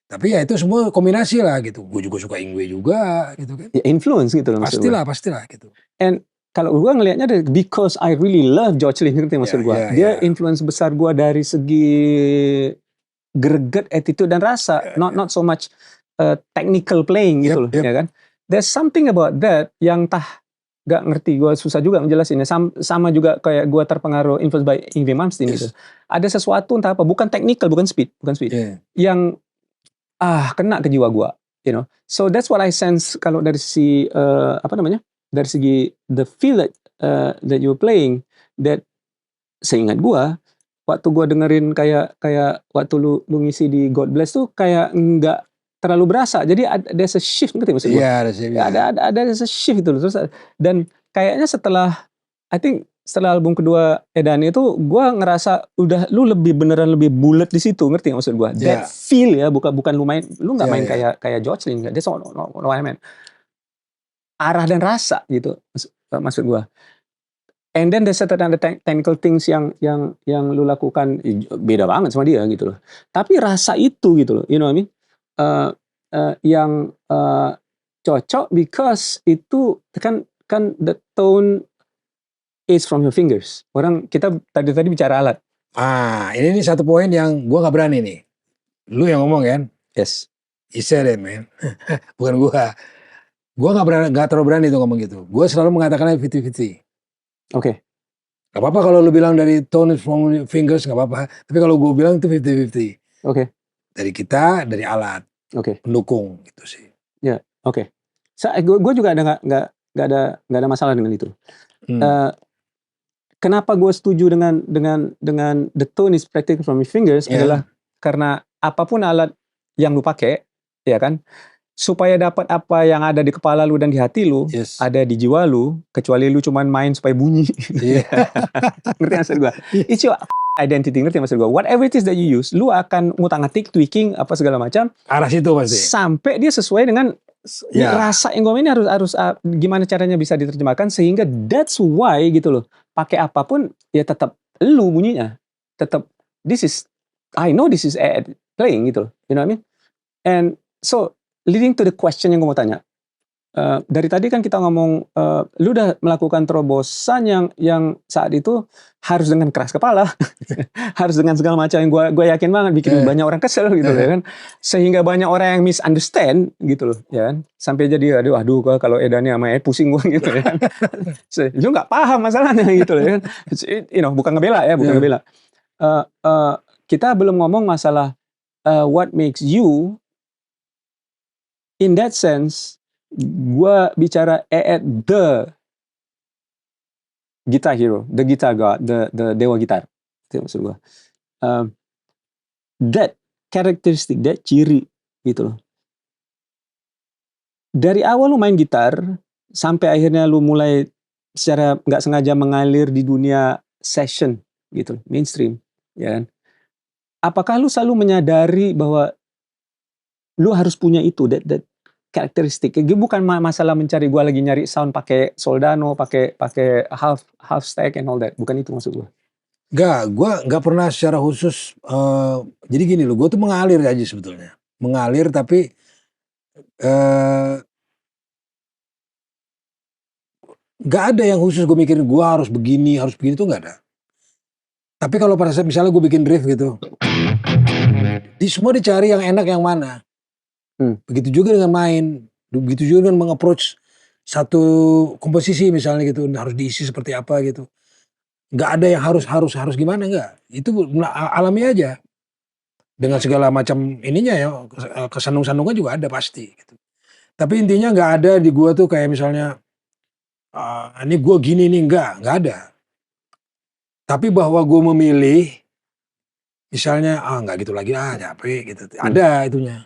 Tapi ya itu semua kombinasi lah gitu. Gue juga suka Yngwie juga gitu kan. Ya influence gitu loh maksud gue. Pastilah gitu. And kalau gue ngelihatnya because I really love George Lynch, ngerti maksud gue. Dia influence besar gue dari segi greget, attitude dan rasa. Not so much technical playing gitu loh, ya kan. There's something about that yang gak ngerti, gue susah juga ngejelasinnya. Sama juga kayak gue terpengaruh influence by Yngwie Malmsteen gitu. Ada sesuatu entah apa, bukan technical, bukan speed, yang kena ke jiwa gue, you know. So that's what I sense kalau dari si dari segi the feel that you're playing, that seingat gue waktu gue dengerin kayak waktu lu ngisi di God Bless tuh kayak nggak terlalu berasa. Jadi ada a shift, ngerti maksud gue? Ada a shift gitu loh. Terus dan kayaknya setelah album kedua Edane itu gue ngerasa udah lu beneran lebih bulat di situ, ngerti gak maksud gue? That feel ya, bukan lu nggak main kayak George Lynch. That's not what I meant. Arah dan rasa gitu maksud gue. And then there's certain technical things yang lu lakukan beda banget sama dia gitu loh. Tapi rasa itu gitu loh, you know what I mean? Yang cocok because itu kan the tone is from your fingers. Kita tadi bicara alat. Ini satu poin yang gue nggak berani nih. Lu yang ngomong kan? Yes. You said it, man. Bukan gue. Gue nggak terlalu berani tuh ngomong gitu. Gue selalu mengatakannya 50-50. Oke. Gak apa-apa kalau lu bilang dari tone is from your fingers, gak apa-apa. Tapi kalau gue bilang itu 50-50. Oke. Dari kita, dari alat. Oke. Pendukung gitu sih. Ya, oke. Gue juga nggak ada masalah dengan itu. Kenapa gue setuju dengan the tone is practical from your fingers adalah karena apapun alat yang lu pakai, ya kan, supaya dapat apa yang ada di kepala lu dan di hati lu, ada di jiwa lu, kecuali lu cuman main supaya bunyi. Ngerti maksud gue? It's your identity, ngerti maksud gue? Whatever it is that you use, lu akan ngutak-ngatik, tweaking, apa segala macam. Arah situ pasti. Sampai dia sesuai dengan rasa yang gue ini harus gimana caranya bisa diterjemahkan sehingga that's why gitu loh. Pakai apapun ya tetap lu bunyinya. Tetap this is I know this is Ed playing gitu loh, you know what I mean? And so leading to the question yang gue mau tanya, dari tadi kan kita ngomong, lu udah melakukan terobosan yang saat itu harus dengan keras kepala, harus dengan segala macam yang gue yakin banget bikin banyak orang kesel gitu ya kan, sehingga banyak orang yang misunderstand gitu loh, ya kan, sampai jadi aduh kalau Edani sama Ed pusing gue gitu ya kan, lu nggak paham masalahnya gitu loh ya kan, you know, bukan ngebela ya, bukan ngebela. Kita belum ngomong masalah what makes you in that sense. Gua bicara the guitar hero, the guitar god, the dewa gitar. Itu maksud gua. That characteristic, that ciri gitu loh. Dari awal lu main gitar sampai akhirnya lu mulai secara nggak sengaja mengalir di dunia session gitu, mainstream, ya kan? Apakah lu selalu menyadari bahwa lu harus punya itu, that karakteristik? Bukan masalah mencari, gua lagi nyari sound pakai Soldano, pakai half stack and all that. Bukan itu maksud gua. Gua nggak pernah secara khusus. Jadi gini loh, gua tuh mengalir aja sebetulnya. Mengalir tapi nggak ada yang khusus gue mikirin gua harus begini tuh nggak ada. Tapi kalau pada saat misalnya gue bikin riff gitu, semua dicari yang enak yang mana. Begitu juga dengan main, begitu juga dengan meng-approach satu komposisi misalnya gitu, harus diisi seperti apa gitu. Nggak ada yang harus gimana, nggak. Itu alami aja. Dengan segala macam ininya ya, kesandung-sandungan juga ada pasti gitu. Tapi intinya nggak ada di gua tuh kayak misalnya, ini gua gini nih, nggak ada. Tapi bahwa gua memilih, misalnya, nggak gitu lagi, capek gitu. Ada itunya.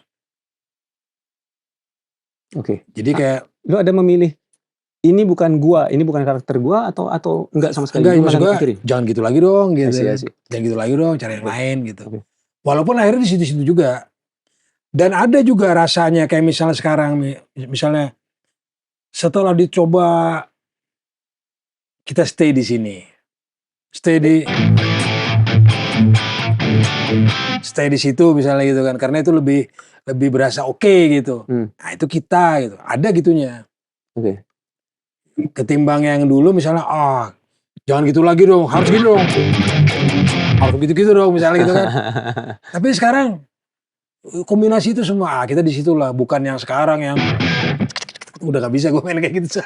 Oke. Jadi kayak lu ada memilih, ini bukan gua, ini bukan karakter gua atau enggak sama sekali? enggak, maksud gua jangan gitu lagi dong gitu. I see. Jangan gitu lagi dong, cari yang lain gitu. Walaupun akhirnya di situ-situ juga. Dan ada juga rasanya kayak misalnya sekarang, misalnya setelah dicoba kita stay di sini, stay di situ misalnya gitu kan, karena itu lebih berasa oke gitu. Nah itu kita gitu, ada gitunya. Ketimbang yang dulu misalnya, jangan gitu lagi dong, harus gitu dong, harus gitu-gitu dong misalnya gitu kan. Tapi sekarang kombinasi itu semua, kita di situ lah, bukan yang sekarang yang udah gak bisa gue main kayak gitu.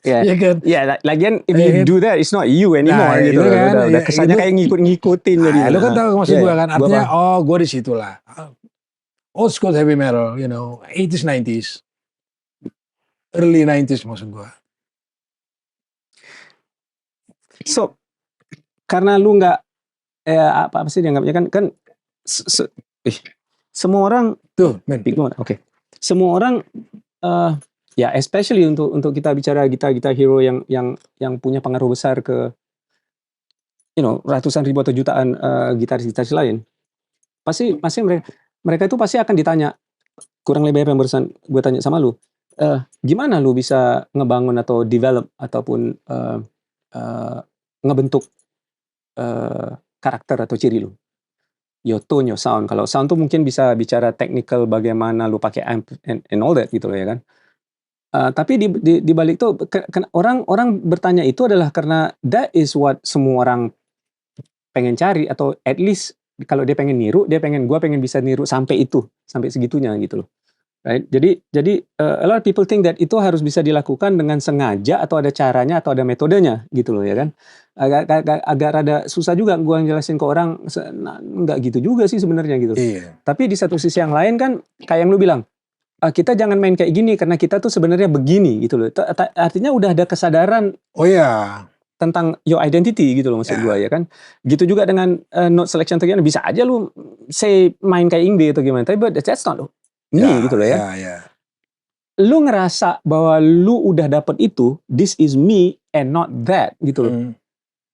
Iya kan? Iya, lagian if you do that, it's not you anymore gitu kan. Udah kesannya kayak ngikutin jadi. Lu kan tahu maksud gue kan, artinya gue di situ lah. Old school heavy metal, 80s, 90s, early 90s maksud gue. So, karena lu nggak, apa sih dianggapnya kan semua orang tuh, semua orang, ya especially untuk kita bicara gitar hero yang punya pengaruh besar ke, ratusan ribu atau jutaan gitaris lain, pasti mereka itu pasti akan ditanya, kurang lebih apa yang barusan gue tanya sama lu, gimana lu bisa ngebangun atau develop ataupun ngebentuk karakter atau ciri lu, your tone, your sound. Kalau sound tuh mungkin bisa bicara technical, bagaimana lu pakai amp and all that gitu loh ya kan. Tapi di balik itu orang bertanya itu adalah karena that is what semua orang pengen cari, atau at least kalau dia pengen niru, gua pengen bisa niru sampai segitunya gitu loh. Right? Jadi a lot of people think that itu harus bisa dilakukan dengan sengaja atau ada caranya atau ada metodenya gitu loh ya kan. Agak rada susah juga gua ngejelasin ke orang, nggak gitu juga sih sebenarnya gitu. Iya. Tapi di satu sisi yang lain kan kayak yang lu bilang, kita jangan main kayak gini karena kita tuh sebenarnya begini gitu loh. Artinya udah ada kesadaran tentang your identity gitu loh maksud gua ya kan. Gitu juga dengan note selection tadi, bisa aja lu say main kayak indie atau gimana, tapi that's not gitu loh ya. Lu ngerasa bahwa lu udah dapet itu, this is me and not that gitu loh.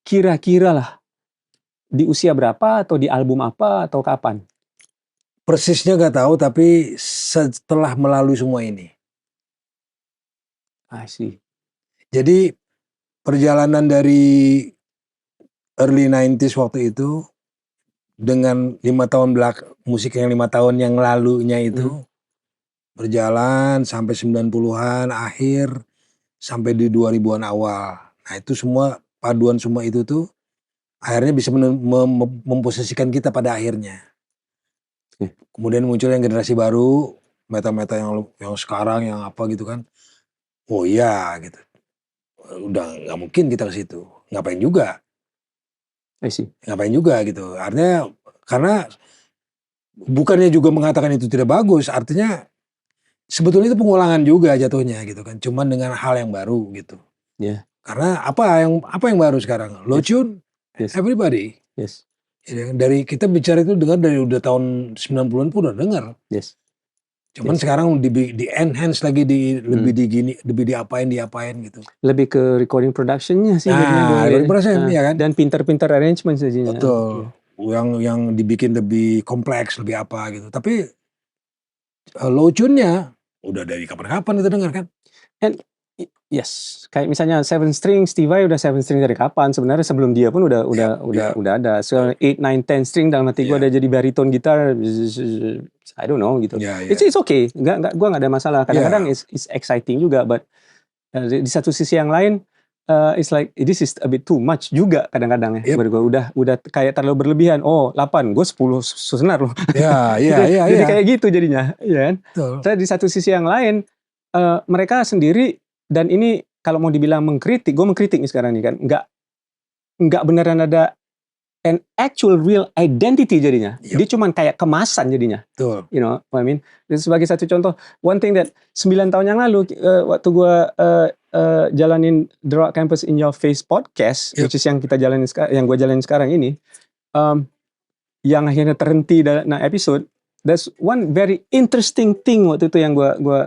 Kira-kira lah di usia berapa atau di album apa atau kapan? Persisnya gak tahu, tapi setelah melalui semua ini. I see. Jadi perjalanan dari early 90s waktu itu, dengan 5 tahun musik yang 5 tahun yang lalunya itu berjalan sampai 90-an akhir sampai di 2000-an awal. Nah itu semua paduan semua itu tuh akhirnya bisa memposisikan kita pada akhirnya. Kemudian muncul yang generasi baru, meta-meta yang sekarang yang apa gitu kan. Oh iya gitu. Udah nggak mungkin kita ke situ. Ngapain juga? Ngapain juga gitu. Artinya karena bukannya juga mengatakan itu tidak bagus, artinya sebetulnya itu pengulangan juga jatuhnya gitu kan. Cuman dengan hal yang baru gitu. Yeah. Karena apa yang baru sekarang? Low tune, everybody. Yes. Dari kita bicara itu dengar dari udah tahun 90-an pun udah dengar. Yes. Cuman sekarang di enhance lagi, lebih diapain gitu. Lebih ke recording productionnya sih. Recording production ya kan. Dan pinter-pinter arrangement saja. Betul. Yang dibikin lebih kompleks, lebih apa gitu. Tapi low tune-nya udah dari kapan-kapan kita dengar kan. And yes, kayak misalnya 7 string, Steve Vai udah 7 string dari kapan? Sebenarnya sebelum dia pun udah ada. So 8, 9, 10 string dalam hati gue udah jadi baritone gitar. I don't know gitu. It's okay. Gue nggak ada masalah. Kadang-kadang it's exciting juga, but di satu sisi yang lain it's like this is a bit too much juga kadang-kadang ya. Gue udah kayak terlalu berlebihan. Oh 8, gue 10 senar loh. Jadi kayak gitu jadinya, ya kan? Tapi di satu sisi yang lain mereka sendiri, dan ini kalau mau dibilang mengkritik, gue mengkritik nih sekarang nih kan, nggak beneran ada an actual real identity jadinya. Dia cuman kayak kemasan jadinya. You know what I mean? Dan sebagai satu contoh, one thing that 9 tahun yang lalu waktu gue jalanin The Rock Campus in Your Face podcast, which is yang kita jalanin yang gue jalanin sekarang ini, yang akhirnya terhenti dalam episode. That's one very interesting thing waktu itu yang gue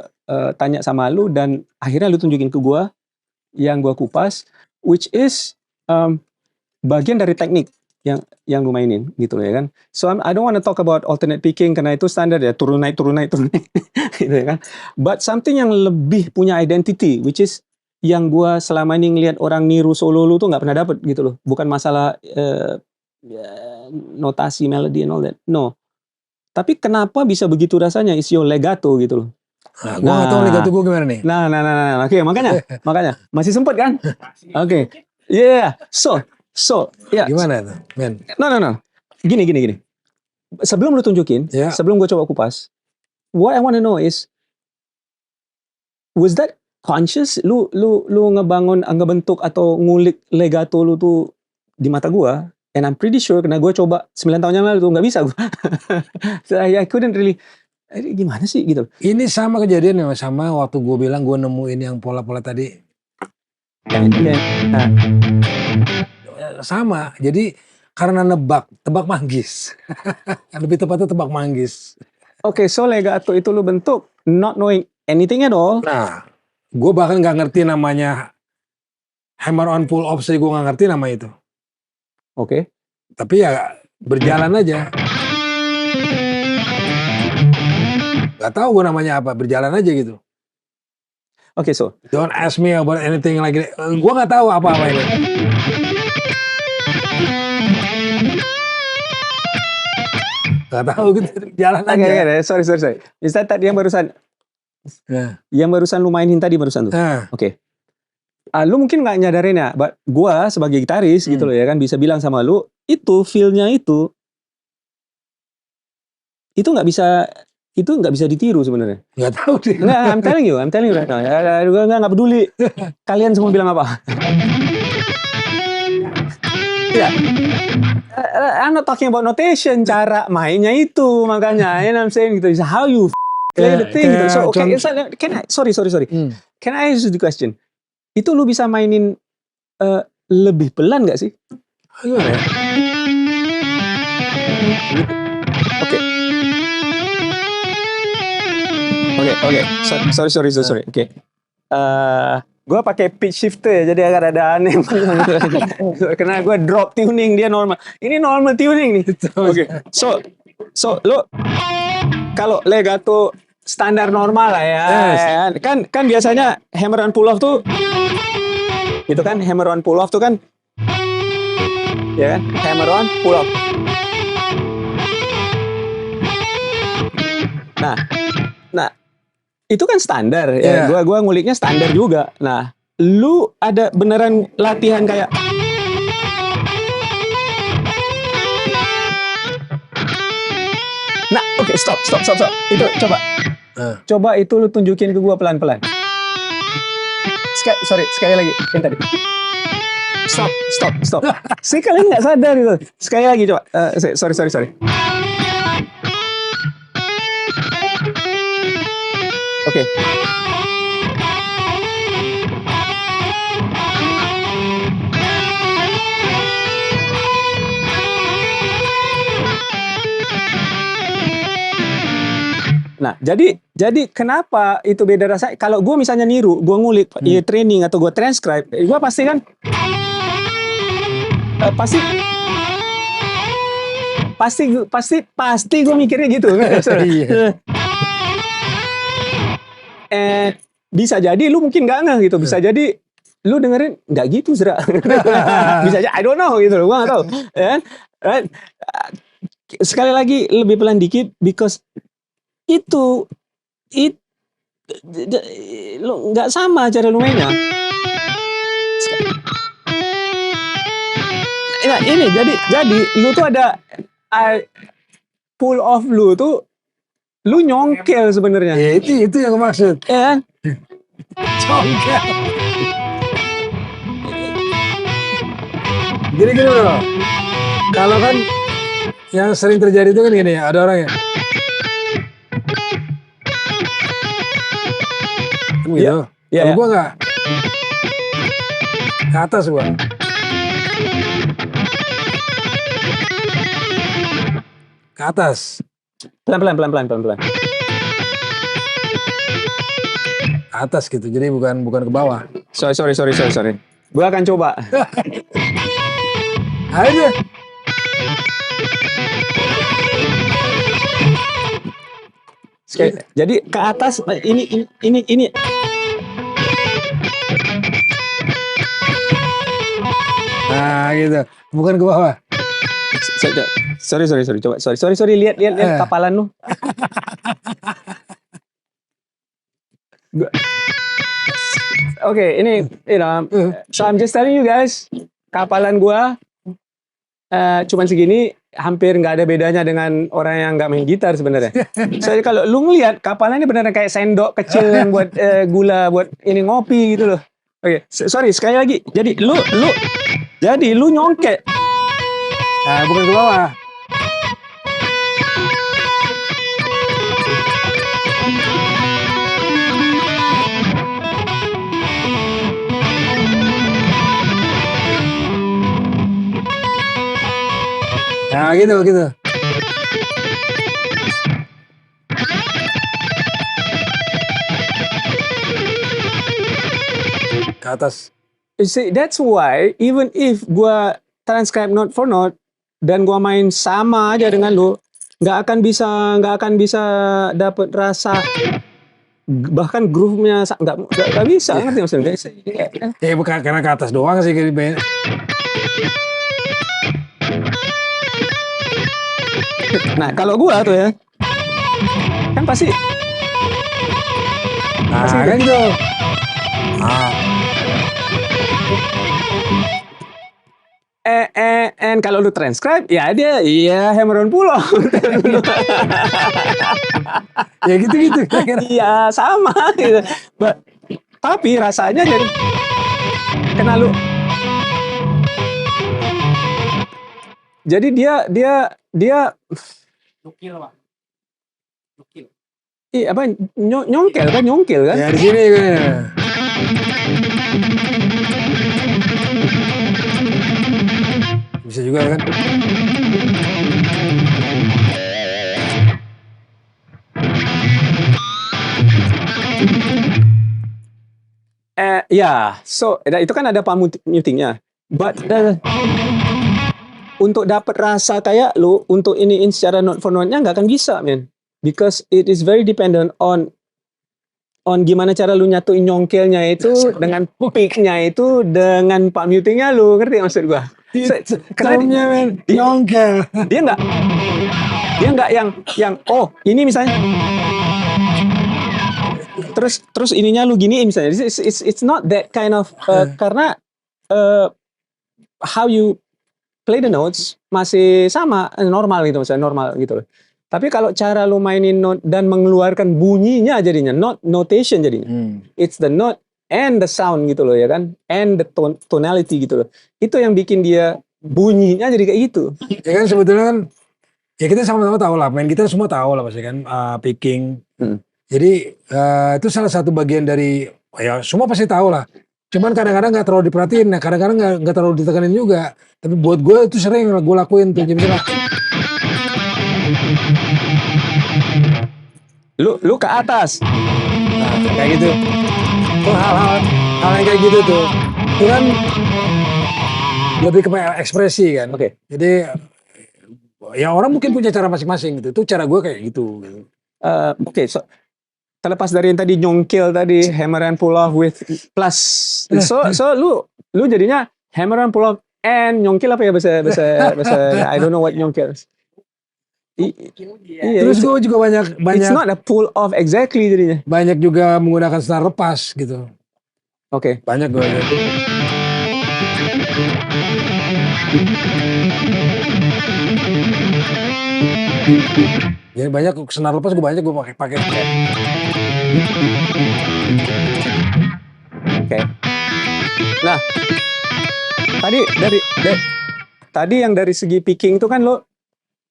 tanya sama lu, dan akhirnya lu tunjukin ke gue yang gue kupas, which is bagian dari teknik yang lu mainin gitu ya kan. So I don't want to talk about alternate picking karena itu standar ya, turun naik gitu ya kan. But something yang lebih punya identity, which is yang gue selama ini ngelihat orang niru solo lu tuh nggak pernah dapet gitu loh. Bukan masalah notasi, melody and all that, no. Tapi kenapa bisa begitu rasanya, is your legato gitu loh. Nah, gue nggak tahu legato gue gimana nih. Nah, oke, makanya masih sempet kan? Oke, So, ya. Gimana tuh, men? No. Gini. Sebelum lu tunjukin, sebelum gue coba kupas, what I want to know is, was that conscious? Lu ngebentuk atau ngulik legato lu tuh di mata gue, and I'm pretty sure karena gue coba 9 tahun yang lalu tuh nggak bisa gue. So I couldn't really. Gimana sih gitu? Ini sama kejadian sama waktu gue bilang gue nemuin yang pola-pola tadi. Sama, jadi karena tebak manggis. Lebih tepatnya tebak manggis. Oke, so legato itu lu bentuk not knowing anything at all. Nah, gue bahkan gak ngerti namanya hammer on pull off, sih gue gak ngerti nama itu. Oke. Tapi ya berjalan aja. Gak tahu gue namanya apa, berjalan aja gitu. Oke, so don't ask me about anything like that. Gue gak tahu apa-apa ini. Gak tahu gitu, jalan aja. Okay, sorry. Misalnya tadi yang barusan, yang barusan lu mainin tadi barusan tuh. Oke. Lu mungkin nggak nyadarin ya, gue sebagai gitaris gitu loh ya kan, bisa bilang sama lu, itu feel-nya itu nggak bisa ditiru sebenarnya. Nggak tahu sih. Nggak, I'm telling you right now. Gue nggak peduli. Kalian semua bilang apa? Ya. I'm not talking about notation, cara mainnya itu makanya. You know what I'm saying gitu. How you play the thing gitu. So okay, sorry. Can I ask you the question? Itu lu bisa mainin lebih pelan nggak sih? Gimana ya? Oke. Sorry. Oke. Gue pakai pitch shifter ya, jadi agak ada aneh. Karena gue drop tuning, dia normal. Ini normal tuning nih. Oke. So lo kalau legato standar normal lah ya. Kan biasanya hammer on pull off tuh, itu kan hammer on pull off tuh kan, ya kan? Hammer on pull off. Nah, nah itu kan standar ya. Gua nguliknya standar juga. Nah, lu ada beneran latihan kayak Nah, oke, stop. Itu coba itu lu tunjukin ke gua pelan-pelan. Sekali lagi yang tadi. Stop. Saya kalian nggak sadar itu. Sekali lagi coba. Sorry. Oke. Nah, jadi kenapa itu beda rasa? Kalau gue misalnya niru, gue ngulik, training atau gue transcribe, gue pasti kan pasti gue mikirnya gitu. Bisa jadi lu mungkin nggak ngeh gitu, bisa jadi lu dengerin nggak gitu, Zra. Bisa aja, I don't know gitu, gue nggak tahu. Right? Sekali lagi lebih pelan dikit, because itu lu nggak sama cara lu mainnya. Nah, ini jadi lu tuh ada pull off lu tuh, lu nyongkel sebenarnya. Ya, itu yang gue maksud. Ya kan? Nyongkel. Gini bro. Kalau kan yang sering terjadi itu kan gini ya, ada orang ya. Gitu. Kalau gua nggak ke atas gua. Ke atas. Pelan. Ke atas gitu. Jadi bukan ke bawah. Sorry. Gua akan coba. Ayo. Jadi ke atas ini. Nah, gitu. Bukan ke bawah. Sorry. Coba. Sorry. Lihat kapalan lu. Oke, ini so I'm just telling you guys, kapalan gua cuman segini, hampir nggak ada bedanya dengan orang yang nggak main gitar sebenarnya. Soalnya kalau lu ngelihat kapalannya beneran kayak sendok kecil yang buat gula, buat ini ngopi gitu loh. Oke, sorry sekali lagi. Jadi lu nyongket. Nah, bukan ke bawah. Nah, gitu. Ke atas. You see, that's why even if gua transcribe note for note dan gua main sama aja dengan lu, nggak akan bisa dapet rasa, bahkan groove-nya nggak bisa. Ngerti maksudnya? Ya bukan karena ke atas doang sih. Nah, kalau gua tuh ya, kan pasti. Nah, kan gitu. Kalau lu transcribe, ya dia hammer on pull off. Ya gitu. Iya, sama gitu. Tapi rasanya jadi kena lu. Jadi dia nukil, Pak. Iya, apa nyongkel kan? Ya di sini kan. Bisa juga kan? So itu kan ada palm mutingnya. But untuk dapat rasa kayak lu, untuk iniin secara note for note-nya nggak akan bisa, man. Because it is very dependent on gimana cara lu nyatuin nyongkelnya itu dengan pick-nya itu dengan palm mutingnya lu, ngerti maksud gua? Karena nyongkel. Dia nggak yang ini misalnya terus ininya lu giniin misalnya. It's not that kind of karena how you play the notes masih sama normal gitu, misalnya normal gitu loh. Tapi kalau cara lu mainin note dan mengeluarkan bunyinya jadinya, not notation jadinya. It's the note and the sound gitu loh ya kan, and the tonality gitu loh. Itu yang bikin dia bunyinya jadi kayak gitu. Ya kan sebetulnya kan, ya kita sama-sama tahu lah, main kita semua tahu lah pasti kan, picking. Jadi itu salah satu bagian dari, ya semua pasti tahu lah. Cuman kadang-kadang nggak terlalu diperhatiin, nah kadang-kadang nggak terlalu ditekanin juga. Tapi buat gue itu sering gue lakuin tuh. Jadi misalnya, lu ke atas. nah, kayak gitu. Tuh hal-hal yang kayak gitu tuh. Itu kan lebih ke ekspresi kan. Oke. Jadi ya orang mungkin punya cara masing-masing gitu. Itu cara gue kayak gitu. Oke, so terlepas dari yang tadi nyongkel tadi, hammer and pull off with plus. So lu jadinya hammer and pull off and nyongkel apa ya bahasa I don't know what nyongkel. Iya, terus gue juga banyak it's not a pull off exactly jadinya. Banyak juga menggunakan senar lepas gitu. Oke. Banyak gue. Jadi banyak senar lepas gue pakai. Oke. Nah, tadi yang dari segi picking itu kan lo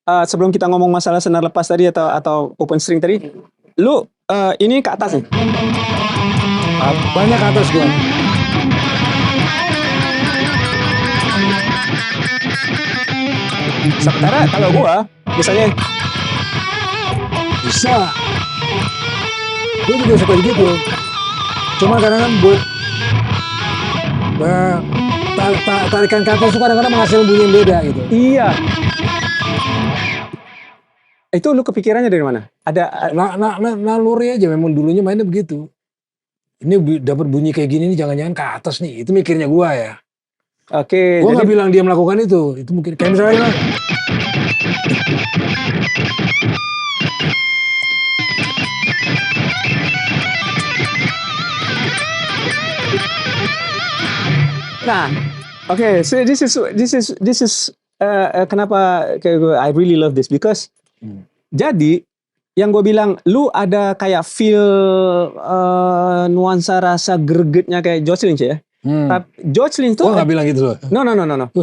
sebelum kita ngomong masalah senar lepas tadi atau open string tadi, lu ini ke atas nih. Banyak ke atas gue. Sementara kalau gua misalnya bisa, gue juga suka gitu. Cuma kadang-kadang buat tarikan ke atas itu kadang-kadang menghasilkan bunyi yang beda gitu. Iya. Itu lu kepikirannya dari mana? Ada naluri aja, memang dulunya mainnya begitu. Ini dapat bunyi kayak gini nih, jangan-jangan ke atas nih. Itu mikirnya gua ya. Oke. Gua nggak bilang dia melakukan itu. Itu mungkin kayak misalnya. Nah, oke. So this is kenapa kayak gue I really love this because jadi yang gue bilang lu ada kayak feel nuansa rasa gregetnya kayak Josh Lynch ya. Josh Lynch tuh gue nggak bilang gitu loh. No.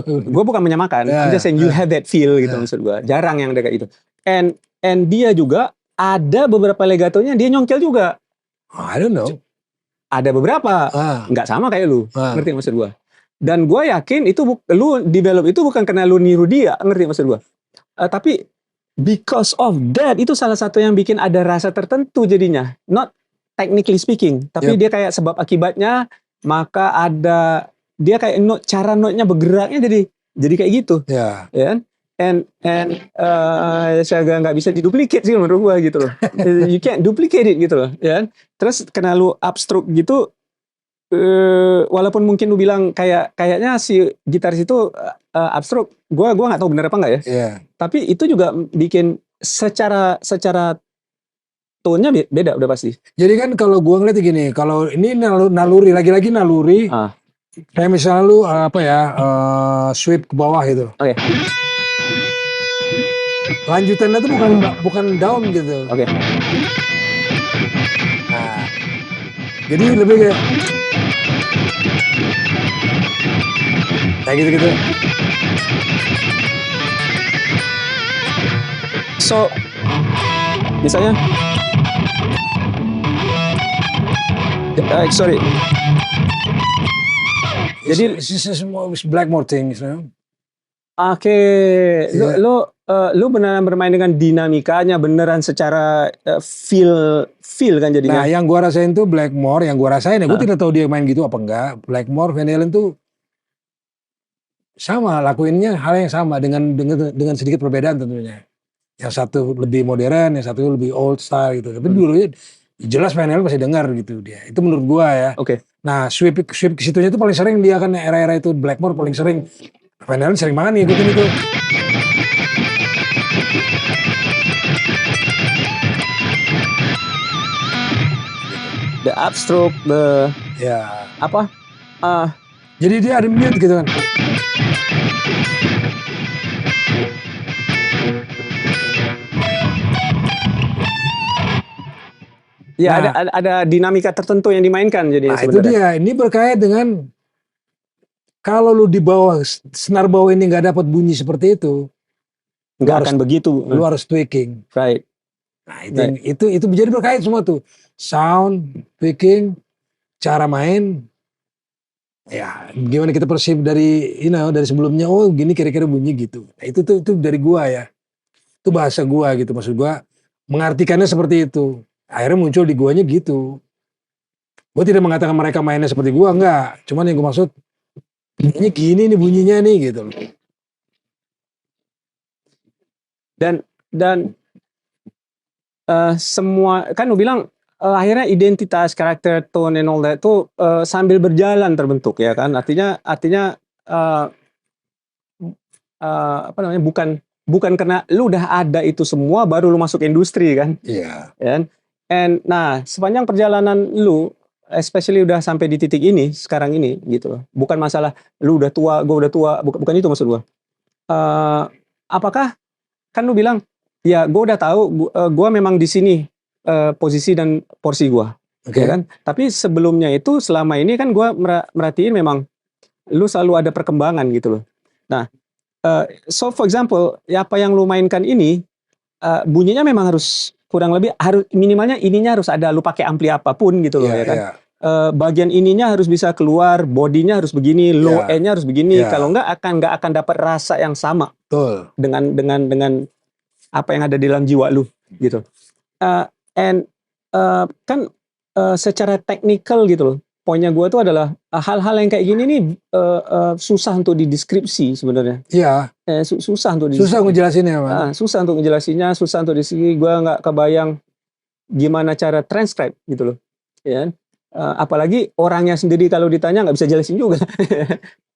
Gue bukan menyamakan. I'm just saying you have that feel gitu maksud gue. Jarang yang ada kayak itu. And dia juga ada beberapa legatonya dia nyongkel juga. I don't know. Ada beberapa nggak sama kayak lu. Ngerti maksud gue. Dan gue yakin itu lu develop itu bukan karena lu niru dia, ngerti maksud gue. Tapi because of that itu salah satu yang bikin ada rasa tertentu jadinya. Not technically speaking, tapi dia kayak sebab akibatnya maka ada dia kayak cara note-nya bergeraknya jadi kayak gitu. Ya kan? And saya nggak bisa diduplikat sih menurut gue gitu loh. You can't duplicate it gitu loh, ya kan? Terus karena lu upstroke gitu walaupun mungkin lu bilang kayaknya si gitaris itu upstroke, gua nggak tahu benar apa enggak ya. Tapi itu juga bikin secara tone-nya beda udah pasti. Jadi kan kalau gua ngeliat gini, kalau ini naluri lagi-lagi naluri, kayak misalnya lu sweep ke bawah gitu. Oke. Lanjutannya tuh bukan down gitu. Oke. Nah, jadi lebih kayak gitu-gitu. So, misalnya, sorry. Jadi, Blackmore things, you know? Oke, lu beneran bermain dengan dinamikanya beneran secara feel kan jadinya. Nah, yang gua rasain tuh Blackmore, yang gua rasain ya, gua tidak tahu dia main gitu apa enggak. Blackmore, Van Halen tuh sama, lakuinnya hal yang sama dengan sedikit perbedaan tentunya. Yang satu lebih modern, yang satu lebih old style gitu. Tapi dulunya jelas Van Halen pasti dengar gitu dia. Itu menurut gua ya. Oke. Nah, sweep ke situnya tuh paling sering dia kan era-era itu Blackmore paling sering. Van Halen sering banget ngikutin itu. the upstroke, the Ya. apa? Jadi dia ada mute gitu kan. Ya Nah, ada dinamika tertentu yang dimainkan jadi nah itu sebenarnya. dia. Ini berkait dengan kalau lu di bawah senar bawah ini nggak dapat bunyi seperti itu, Nggak akan begitu. lu harus tweaking. Right. Nah, Right. itu jadi berkait semua tuh. Sound, tweaking, cara main. Ya, gimana kita persib dari dari sebelumnya, oh gini kira-kira bunyi gitu. Nah, itu dari gua ya. Itu bahasa gua gitu, maksud gua mengartikannya seperti itu. Akhirnya muncul di guanya gitu. Gua tidak mengatakan mereka mainnya seperti gua, enggak. Cuman yang gua maksud, bunyinya gini nih bunyinya nih gitu loh. Dan semua kan lu bilang akhirnya identitas, karakter, tone and all that tuh sambil berjalan terbentuk ya kan. Artinya uh, apa namanya, bukan karena lu udah ada itu semua baru lu masuk industri kan. Iya. And nah sepanjang perjalanan lu, especially udah sampai di titik ini sekarang ini gitu loh. Bukan masalah lu udah tua, gue udah tua, bukan itu maksud gue. Apakah kan lu bilang ya gue udah tahu gue memang di sini posisi dan porsi gue, ya kan. Tapi sebelumnya itu selama ini kan gue merhatiin memang lu selalu ada perkembangan gitu loh. Nah, so for example, ya apa yang lu mainkan ini bunyinya memang harus kurang lebih harus minimalnya ininya harus ada lu pakai ampli apapun gitu loh ya kan. Bagian ininya harus bisa keluar, bodinya harus begini, low end-nya harus begini. Kalau nggak akan dapat rasa yang sama. Betul. Dengan apa yang ada di dalam jiwa lu gitu. Kan secara teknikal gitu loh. Poinnya gue tuh adalah hal-hal yang kayak gini nih susah untuk dideskripsi sebenarnya. Iya. Susah untuk susah ngejelasinnya, Man. Susah untuk ngejelasinnya, susah untuk disini. Gue nggak kebayang gimana cara transcribe gitu loh. Ya. Apalagi orangnya sendiri kalau ditanya nggak bisa jelasin juga.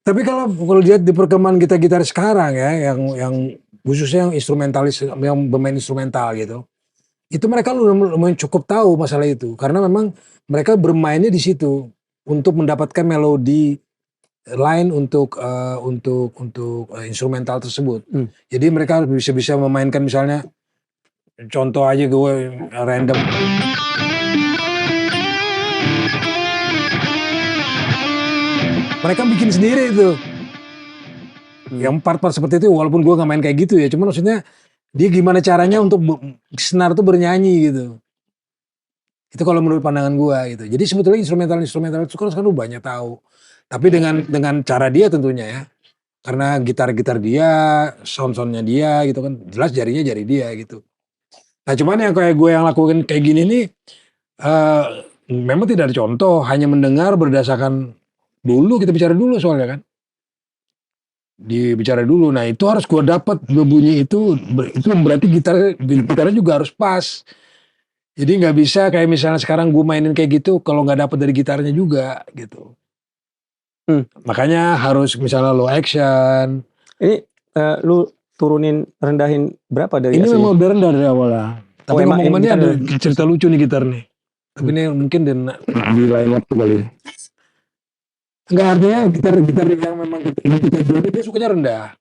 Tapi kalau lihat di perkembangan kita gitaris sekarang ya, yang khususnya yang instrumentalis, yang bermain instrumental gitu, itu mereka lumayan cukup tahu masalah itu, karena memang mereka bermainnya di situ untuk mendapatkan melodi lain untuk instrumental tersebut. Jadi mereka bisa memainkan misalnya, contoh aja gue random. Mereka bikin sendiri itu. Yang part-part seperti itu walaupun gue gak main kayak gitu ya. Cuma maksudnya dia gimana caranya untuk senar itu bernyanyi gitu. Itu kalau menurut pandangan gue gitu. Jadi sebetulnya instrumental itu kan sekarang banyak tahu. Tapi dengan cara dia tentunya ya. Karena gitar-gitar dia, sound-soundnya dia gitu kan. Jelas jarinya jari dia gitu. Nah cuman yang kayak gue yang lakukan kayak gini nih. Memang tidak ada contoh. Hanya mendengar berdasarkan dulu, kita bicara dulu soalnya kan. Dibicara dulu, nah itu harus gue dapat bunyi itu berarti gitarnya juga harus pas. Jadi nggak bisa kayak misalnya sekarang gue mainin kayak gitu kalau nggak dapat dari gitarnya juga gitu. Makanya harus misalnya low action. Ini lu turunin rendahin berapa dari ini aslinya? memang udah rendah dari awal lah. Tapi ngomong-ngomongnya ada cerita lucu nih gitar nih. Tapi ini mungkin di lain waktu kali. Enggak, artinya gitar yang memang kita jual dia sukanya rendah.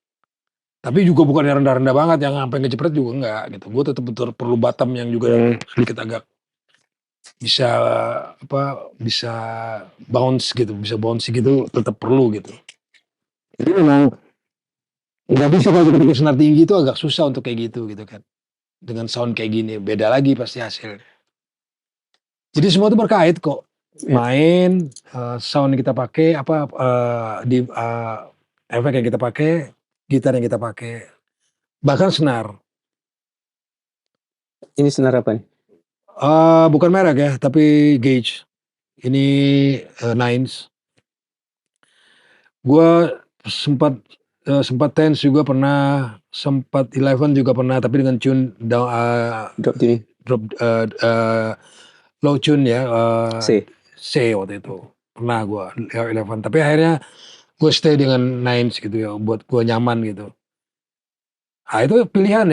Tapi juga bukan yang rendah-rendah banget yang sampai ngecepret juga enggak gitu. Gue tetap perlu bottom yang juga sedikit agak bisa bisa bounce gitu, bisa bounce gitu tetap perlu gitu. Jadi memang nggak bisa kalau kita pakai senar tinggi itu agak susah untuk kayak gitu kan. Dengan sound kayak gini beda lagi pasti hasil. Jadi semua itu berkait kok. Main, sound yang kita pakai, efek yang kita pakai, gitar yang kita pakai, bahkan senar. Ini senar apa nih? Bukan merek ya, tapi gauge. Ini Nines. Gue sempat Tense juga pernah, sempat 11 juga pernah, tapi dengan tune low tune ya, C waktu itu pernah gue 11. Tapi akhirnya gue stay dengan Nines gitu ya, buat gue nyaman gitu. Nah itu pilihan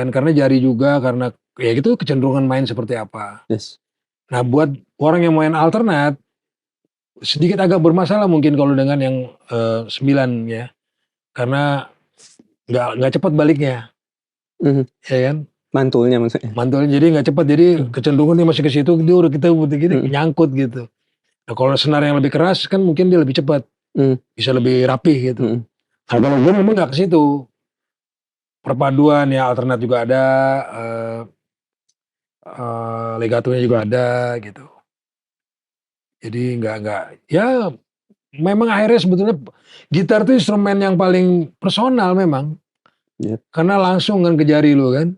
karena jari juga, karena ya gitu kecenderungan main seperti apa. Nah buat orang yang main alternat sedikit agak bermasalah mungkin kalau dengan yang 9 ya, karena nggak cepat baliknya, ya kan? Mantulnya maksudnya. Mantulnya jadi nggak cepat, jadi kecenderungan dia masih ke situ, dia udah kita gini nyangkut gitu. Nah kalau senar yang lebih keras kan mungkin dia lebih cepat, bisa lebih rapih gitu. Nah kalau gue memang nggak ke situ. Perpaduan ya alternat juga ada, legatonya juga ada gitu. Jadi nggak ya memang akhirnya sebetulnya gitar itu instrumen yang paling personal memang. Karena langsung kan ke jari lu kan.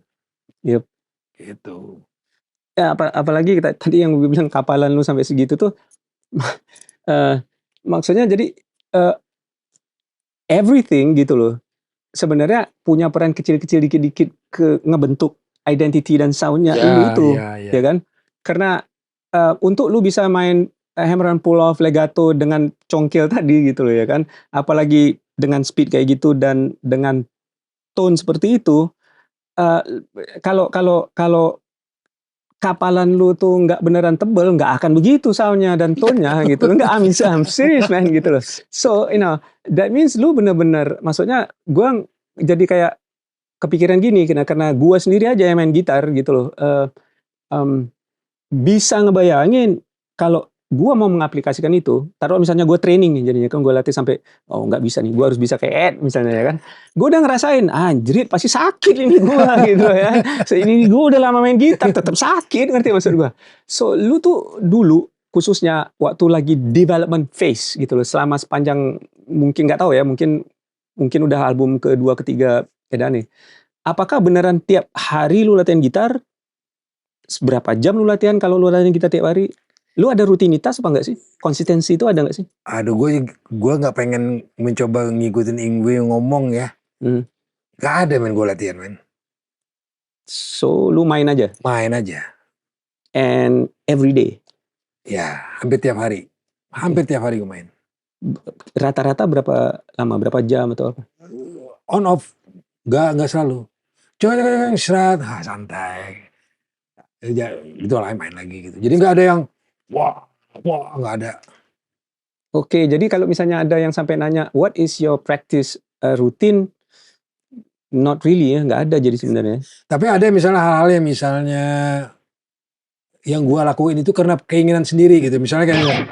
Gitu. Ya apalagi tadi yang gue bilang kapalan lu sampai segitu tuh, maksudnya jadi everything gitu loh. Sebenarnya punya peran kecil-kecil dikit-dikit ke ngebentuk identity dan soundnya lu itu, ya kan? Karena untuk lu bisa main hammer and pull off legato dengan congkil tadi gitu loh ya kan, apalagi dengan speed kayak gitu dan dengan tone seperti itu, kalau kapalan lu tuh nggak beneran tebel, nggak akan begitu soundnya dan tone-nya gitu. Nggak, I'm serious man gitu loh. So that means lu bener-bener, maksudnya gua jadi kayak kepikiran gini, karena gua sendiri aja yang main gitar gitu loh. Bisa ngebayangin kalau gua mau mengaplikasikan itu, taruh misalnya gua training nih jadinya kan, gua latih sampai nggak bisa nih, gua harus bisa kayak Ed misalnya ya kan. Gua udah ngerasain, anjrit pasti sakit ini gua gitu ya. Ini gua udah lama main gitar tetap sakit, ngerti maksud gua. So lu tuh dulu khususnya waktu lagi development phase gitu loh, selama sepanjang mungkin nggak tahu ya, mungkin udah album kedua ketiga Edane. Apakah beneran tiap hari lu latihan gitar? Berapa jam lu latihan kalau lu latihan gitar tiap hari? Lu ada rutinitas apa enggak sih? Konsistensi itu ada enggak sih? Aduh, gue nggak pengen mencoba ngikutin Ingwe ngomong ya. Gak ada men gue latihan men. So lu main aja? Main aja. And every day? Ya, hampir tiap hari. Hampir tiap hari gue main. Rata-rata berapa lama? Berapa jam atau apa? On off. Gak selalu. Coba istirahat, santai. Itu lah main lagi gitu. Jadi nggak ada yang wah nggak ada. Oke, jadi kalau misalnya ada yang sampai nanya what is your practice routine, not really ya, nggak ada jadi sebenarnya. Tapi ada misalnya hal-hal yang misalnya yang gua lakuin itu karena keinginan sendiri gitu. Misalnya kayak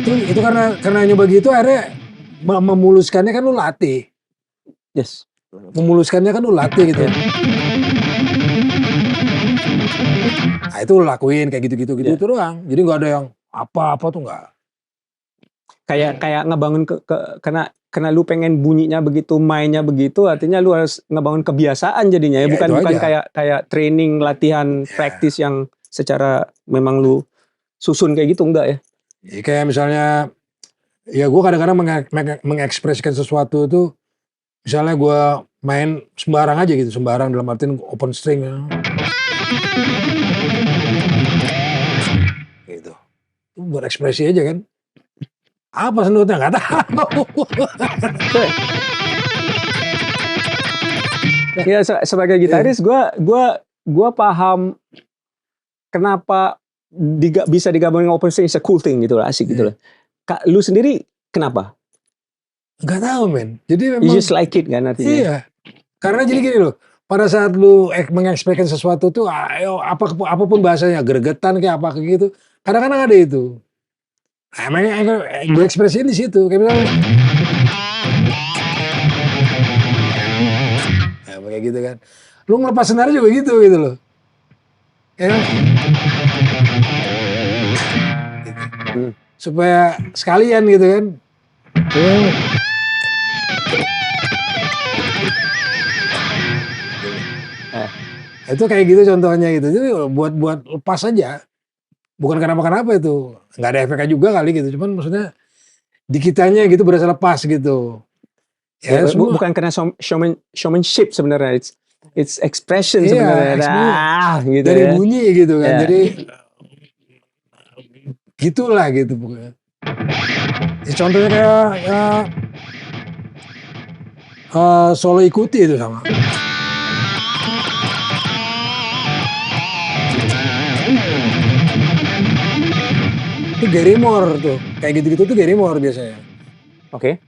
itu karena nyoba gitu akhirnya memuluskannya kan lu latih. Yes. Memuluskannya kan lu latih gitu. Nah itu lu lakuin kayak gitu itu doang. Jadi nggak ada yang apa-apa tuh nggak. Kayak ngebangun karena lu pengen bunyinya begitu, mainnya begitu, artinya lu harus ngebangun kebiasaan jadinya ya, bukan kayak training, latihan, practice yang secara memang lu susun kayak gitu, enggak ya? Ya kayak misalnya ya gue kadang-kadang mengekspresikan sesuatu tuh, misalnya gue main sembarang aja gitu, sembarang dalam artian open string ya. Gitu. Buat ekspresi aja kan. Apa senutnya nggak tahu. Ya sebagai gitaris gue paham kenapa bisa digabungin open string, is a cool thing gitu loh, asik gitu loh. Lu sendiri kenapa? Nggak tahu men. Jadi memang you just like it kan artinya. Iya. Karena jadi gini loh, pada saat lu mengekspresikan sesuatu tuh, ayo apapun bahasanya, gregetan kayak apa kayak gitu, kadang-kadang ada itu. Nah, emangnya gue ekspresiin di situ, kayak misalnya, nah, kayak gitu kan. Lu ngelepas senar juga gitu loh. Ya. Gitu. Supaya sekalian gitu kan. Itu kayak gitu contohnya gitu. Jadi buat lepas aja. Bukan kenapa itu. Nggak ada efeknya juga kali gitu. Cuman maksudnya di kitanya gitu berasa lepas gitu. Ya, bukan karena showmanship sebenarnya. It's expression sebenarnya. Gitu dari ya. bunyi gitu kan. Jadi gitulah gitu pokoknya. Ya, contohnya kayak solo ikuti itu sama. Itu Gary Moore tuh. Kayak gitu-gitu tuh Gary Moore biasanya. Oke.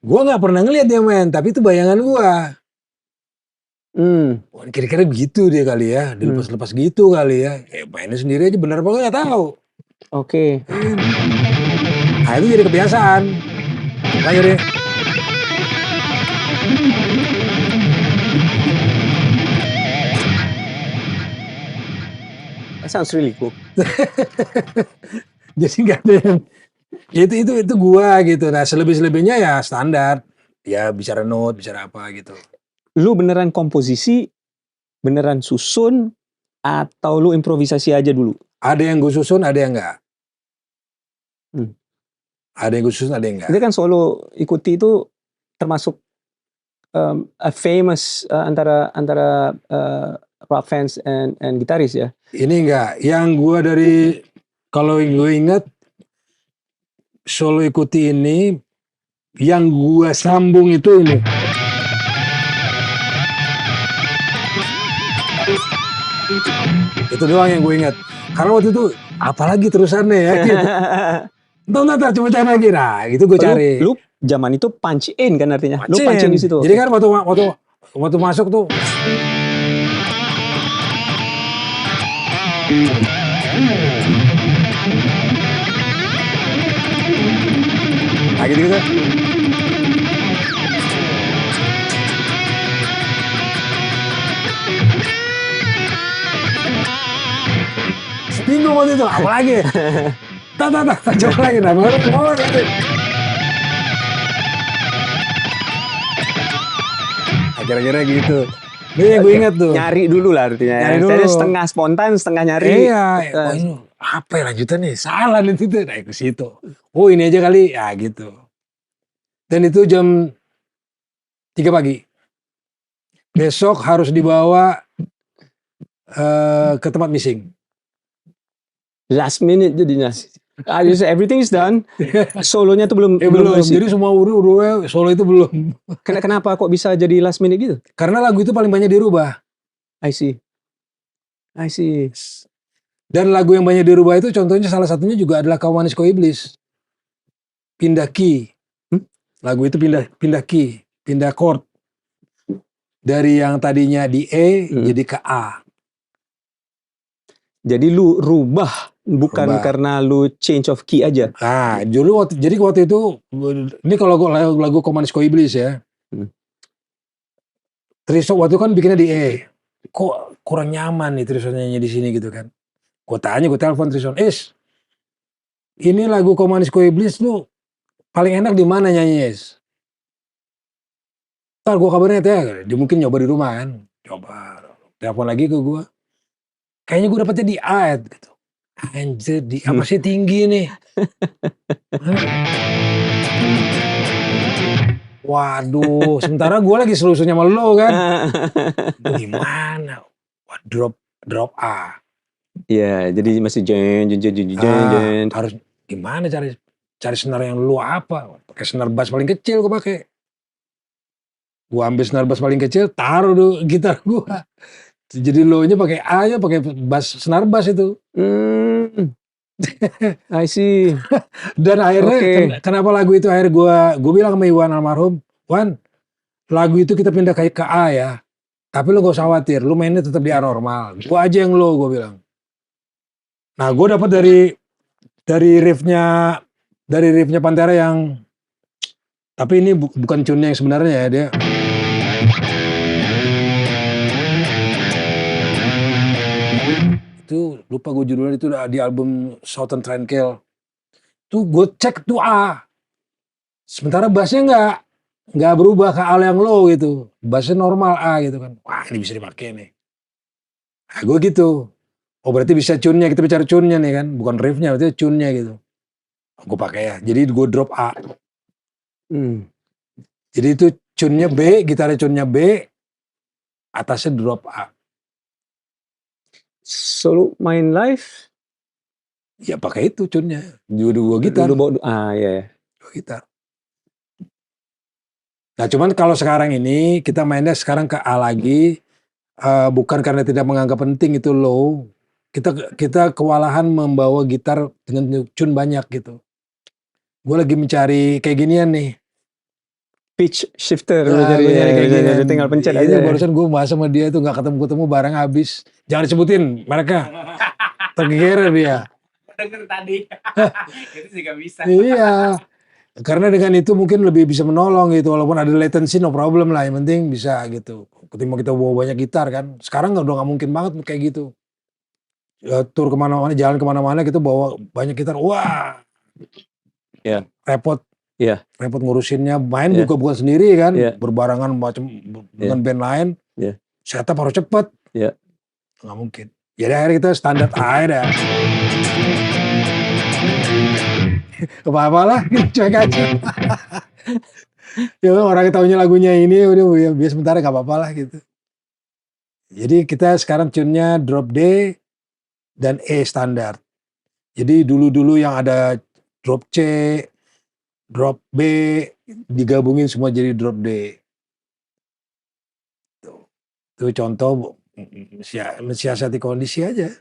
Gua nggak pernah ngeliat dia main, tapi itu bayangan gua. Wah, kira-kira begitu dia kali ya, dilepas-lepas gitu kali ya. Mainnya sendiri aja bener apa nggak tahu. Oke. Nah itu jadi kebiasaan. Lanjut deh. That sounds really cool. Jadi nggak ada yang itu gua gitu. Nah selebihnya ya standar. Ya bicara note, bicara apa gitu. Lu beneran komposisi, beneran susun, atau lu improvisasi aja dulu? Ada yang gue susun, ada yang enggak. Ada yang gue susun, ada yang enggak. Ini kan solo ikuti itu termasuk a famous antara rock fans and gitaris ya? Ini enggak. Yang gue kalau gue ingat solo ikuti ini, yang gue sambung itu ini. Itu doang yang gue ingat. Karena waktu itu apalagi terusannya ya gitu. Ntar coba cari lagi. Nah gitu gue cari. Lu zaman itu punch in kan artinya? Lu punch in di situ. Jadi kan waktu masuk tuh. Nah gitu-gitu. Bingung waktu itu, apa lagi? Coba lagi, nah baru gitu. Kira-kira gitu. Ini yang gue ingat tuh. Nyari dulu lah artinya. Nyari dulu. Setengah spontan, setengah nyari. Iya. Ini apa ya lanjutannya? Salah nih itu. Nah ke situ. Oh ini aja kali, ya gitu. Dan itu jam 3 pagi. Besok harus dibawa ke tempat missing. Last minute jadinya. Everything is done. Solonya tuh belum. Jadi semua udah solo itu belum. Kenapa kok bisa jadi last minute gitu? Karena lagu itu paling banyak dirubah. I see. Dan lagu yang banyak dirubah itu contohnya salah satunya juga adalah Kau Manis Kau Iblis. Pindah key. Lagu itu pindah key, pindah chord. Dari yang tadinya di E jadi ke A. Jadi lu rubah bukan karena lu change of key aja. Nah, jadi waktu itu ini kalau lagu Kau Manis Kau Iblis ya. Trison waktu kan bikinnya di E. Kok kurang nyaman nih Trisonnya di sini gitu kan. Gue telepon Trison, ini lagu Kau Manis Kau Iblis lu paling enak di mana nyanyi, Es? Ntar gue kabarnya dia mungkin nyoba di rumah kan. Coba telepon lagi ke gue. Kayaknya gue dapetnya di A gitu. Anjir, di A masih tinggi nih. Waduh, sementara gue lagi selusunya sama lo kan. Gimana? Wah, drop A. Iya, jadi masih jen. Harus gimana cari senar yang lu apa? Pakai senar bass paling kecil gue pakai. Gue ambil senar bass paling kecil, taruh tuh gitar gue. Jadi lo-nya pakai A-nya pakai bass, senar bass itu. I see. Dan akhirnya kenapa lagu itu akhirnya gue bilang sama Iwan almarhum, Wan, lagu itu kita pindah ke A ya. Tapi lo gak usah khawatir, lo mainnya tetap di A normal. Gue aja yang lo, gue bilang. Nah, gue dapat dari riffnya Pantera yang, tapi ini bukan tune-nya yang sebenarnya ya, dia. Itu lupa gue judulnya, itu di album Southern Tranquil. Tuh gue cek tuh A. Sementara bassnya nggak berubah ke A yang low gitu. Bassnya normal A gitu kan. Wah ini bisa dipakai nih. Nah gue gitu. Oh berarti bisa tune-nya, kita bicara tune-nya nih kan. Bukan riff-nya, berarti tune-nya gitu. Gue pakai ya. Jadi gue drop A. Jadi itu tune-nya B, gitarnya tune-nya B, atasnya drop A. Solo main live? Ya pakai itu tune-nya. Dua gitar. Iya. Dua gitar. Nah cuman kalau sekarang ini kita mainnya sekarang ke A lagi, bukan karena tidak menganggap penting itu low, kita kewalahan membawa gitar dengan tune banyak gitu. Gue lagi mencari kayak ginian nih. Pitch shifter Gue nyari kayak ginian. tinggal pencet Itu aja. barusan gue bahas sama dia tuh nggak ketemu barang habis. Jangan disebutin mereka. Tergeger dia. Denger tadi. Itu juga bisa. Iya. Karena dengan itu mungkin lebih bisa menolong gitu. Walaupun ada latency no problem lah. Yang penting bisa gitu. Ketimbang kita bawa banyak gitar kan. Sekarang udah nggak mungkin banget kayak gitu. Tur kemana-mana, jalan kemana-mana kita bawa banyak gitar. Wah. Iya. Repot. Iya. Repot ngurusinnya. Main juga bukan sendiri kan. Iya. Berbarangan macam dengan band lain. Iya. Setup harus cepet. Iya. Nggak mungkin. Jadi akhirnya kita standar aja dah. Apa-apa lah, cuek aja. Ya orang taunya lagunya ini udah biar sementara gak apa-apa lah gitu. Jadi kita sekarang tune-nya drop D dan E standar. Jadi dulu-dulu yang ada drop C, drop B, digabungin semua jadi drop D. Itu contoh mensiasati kondisi aja.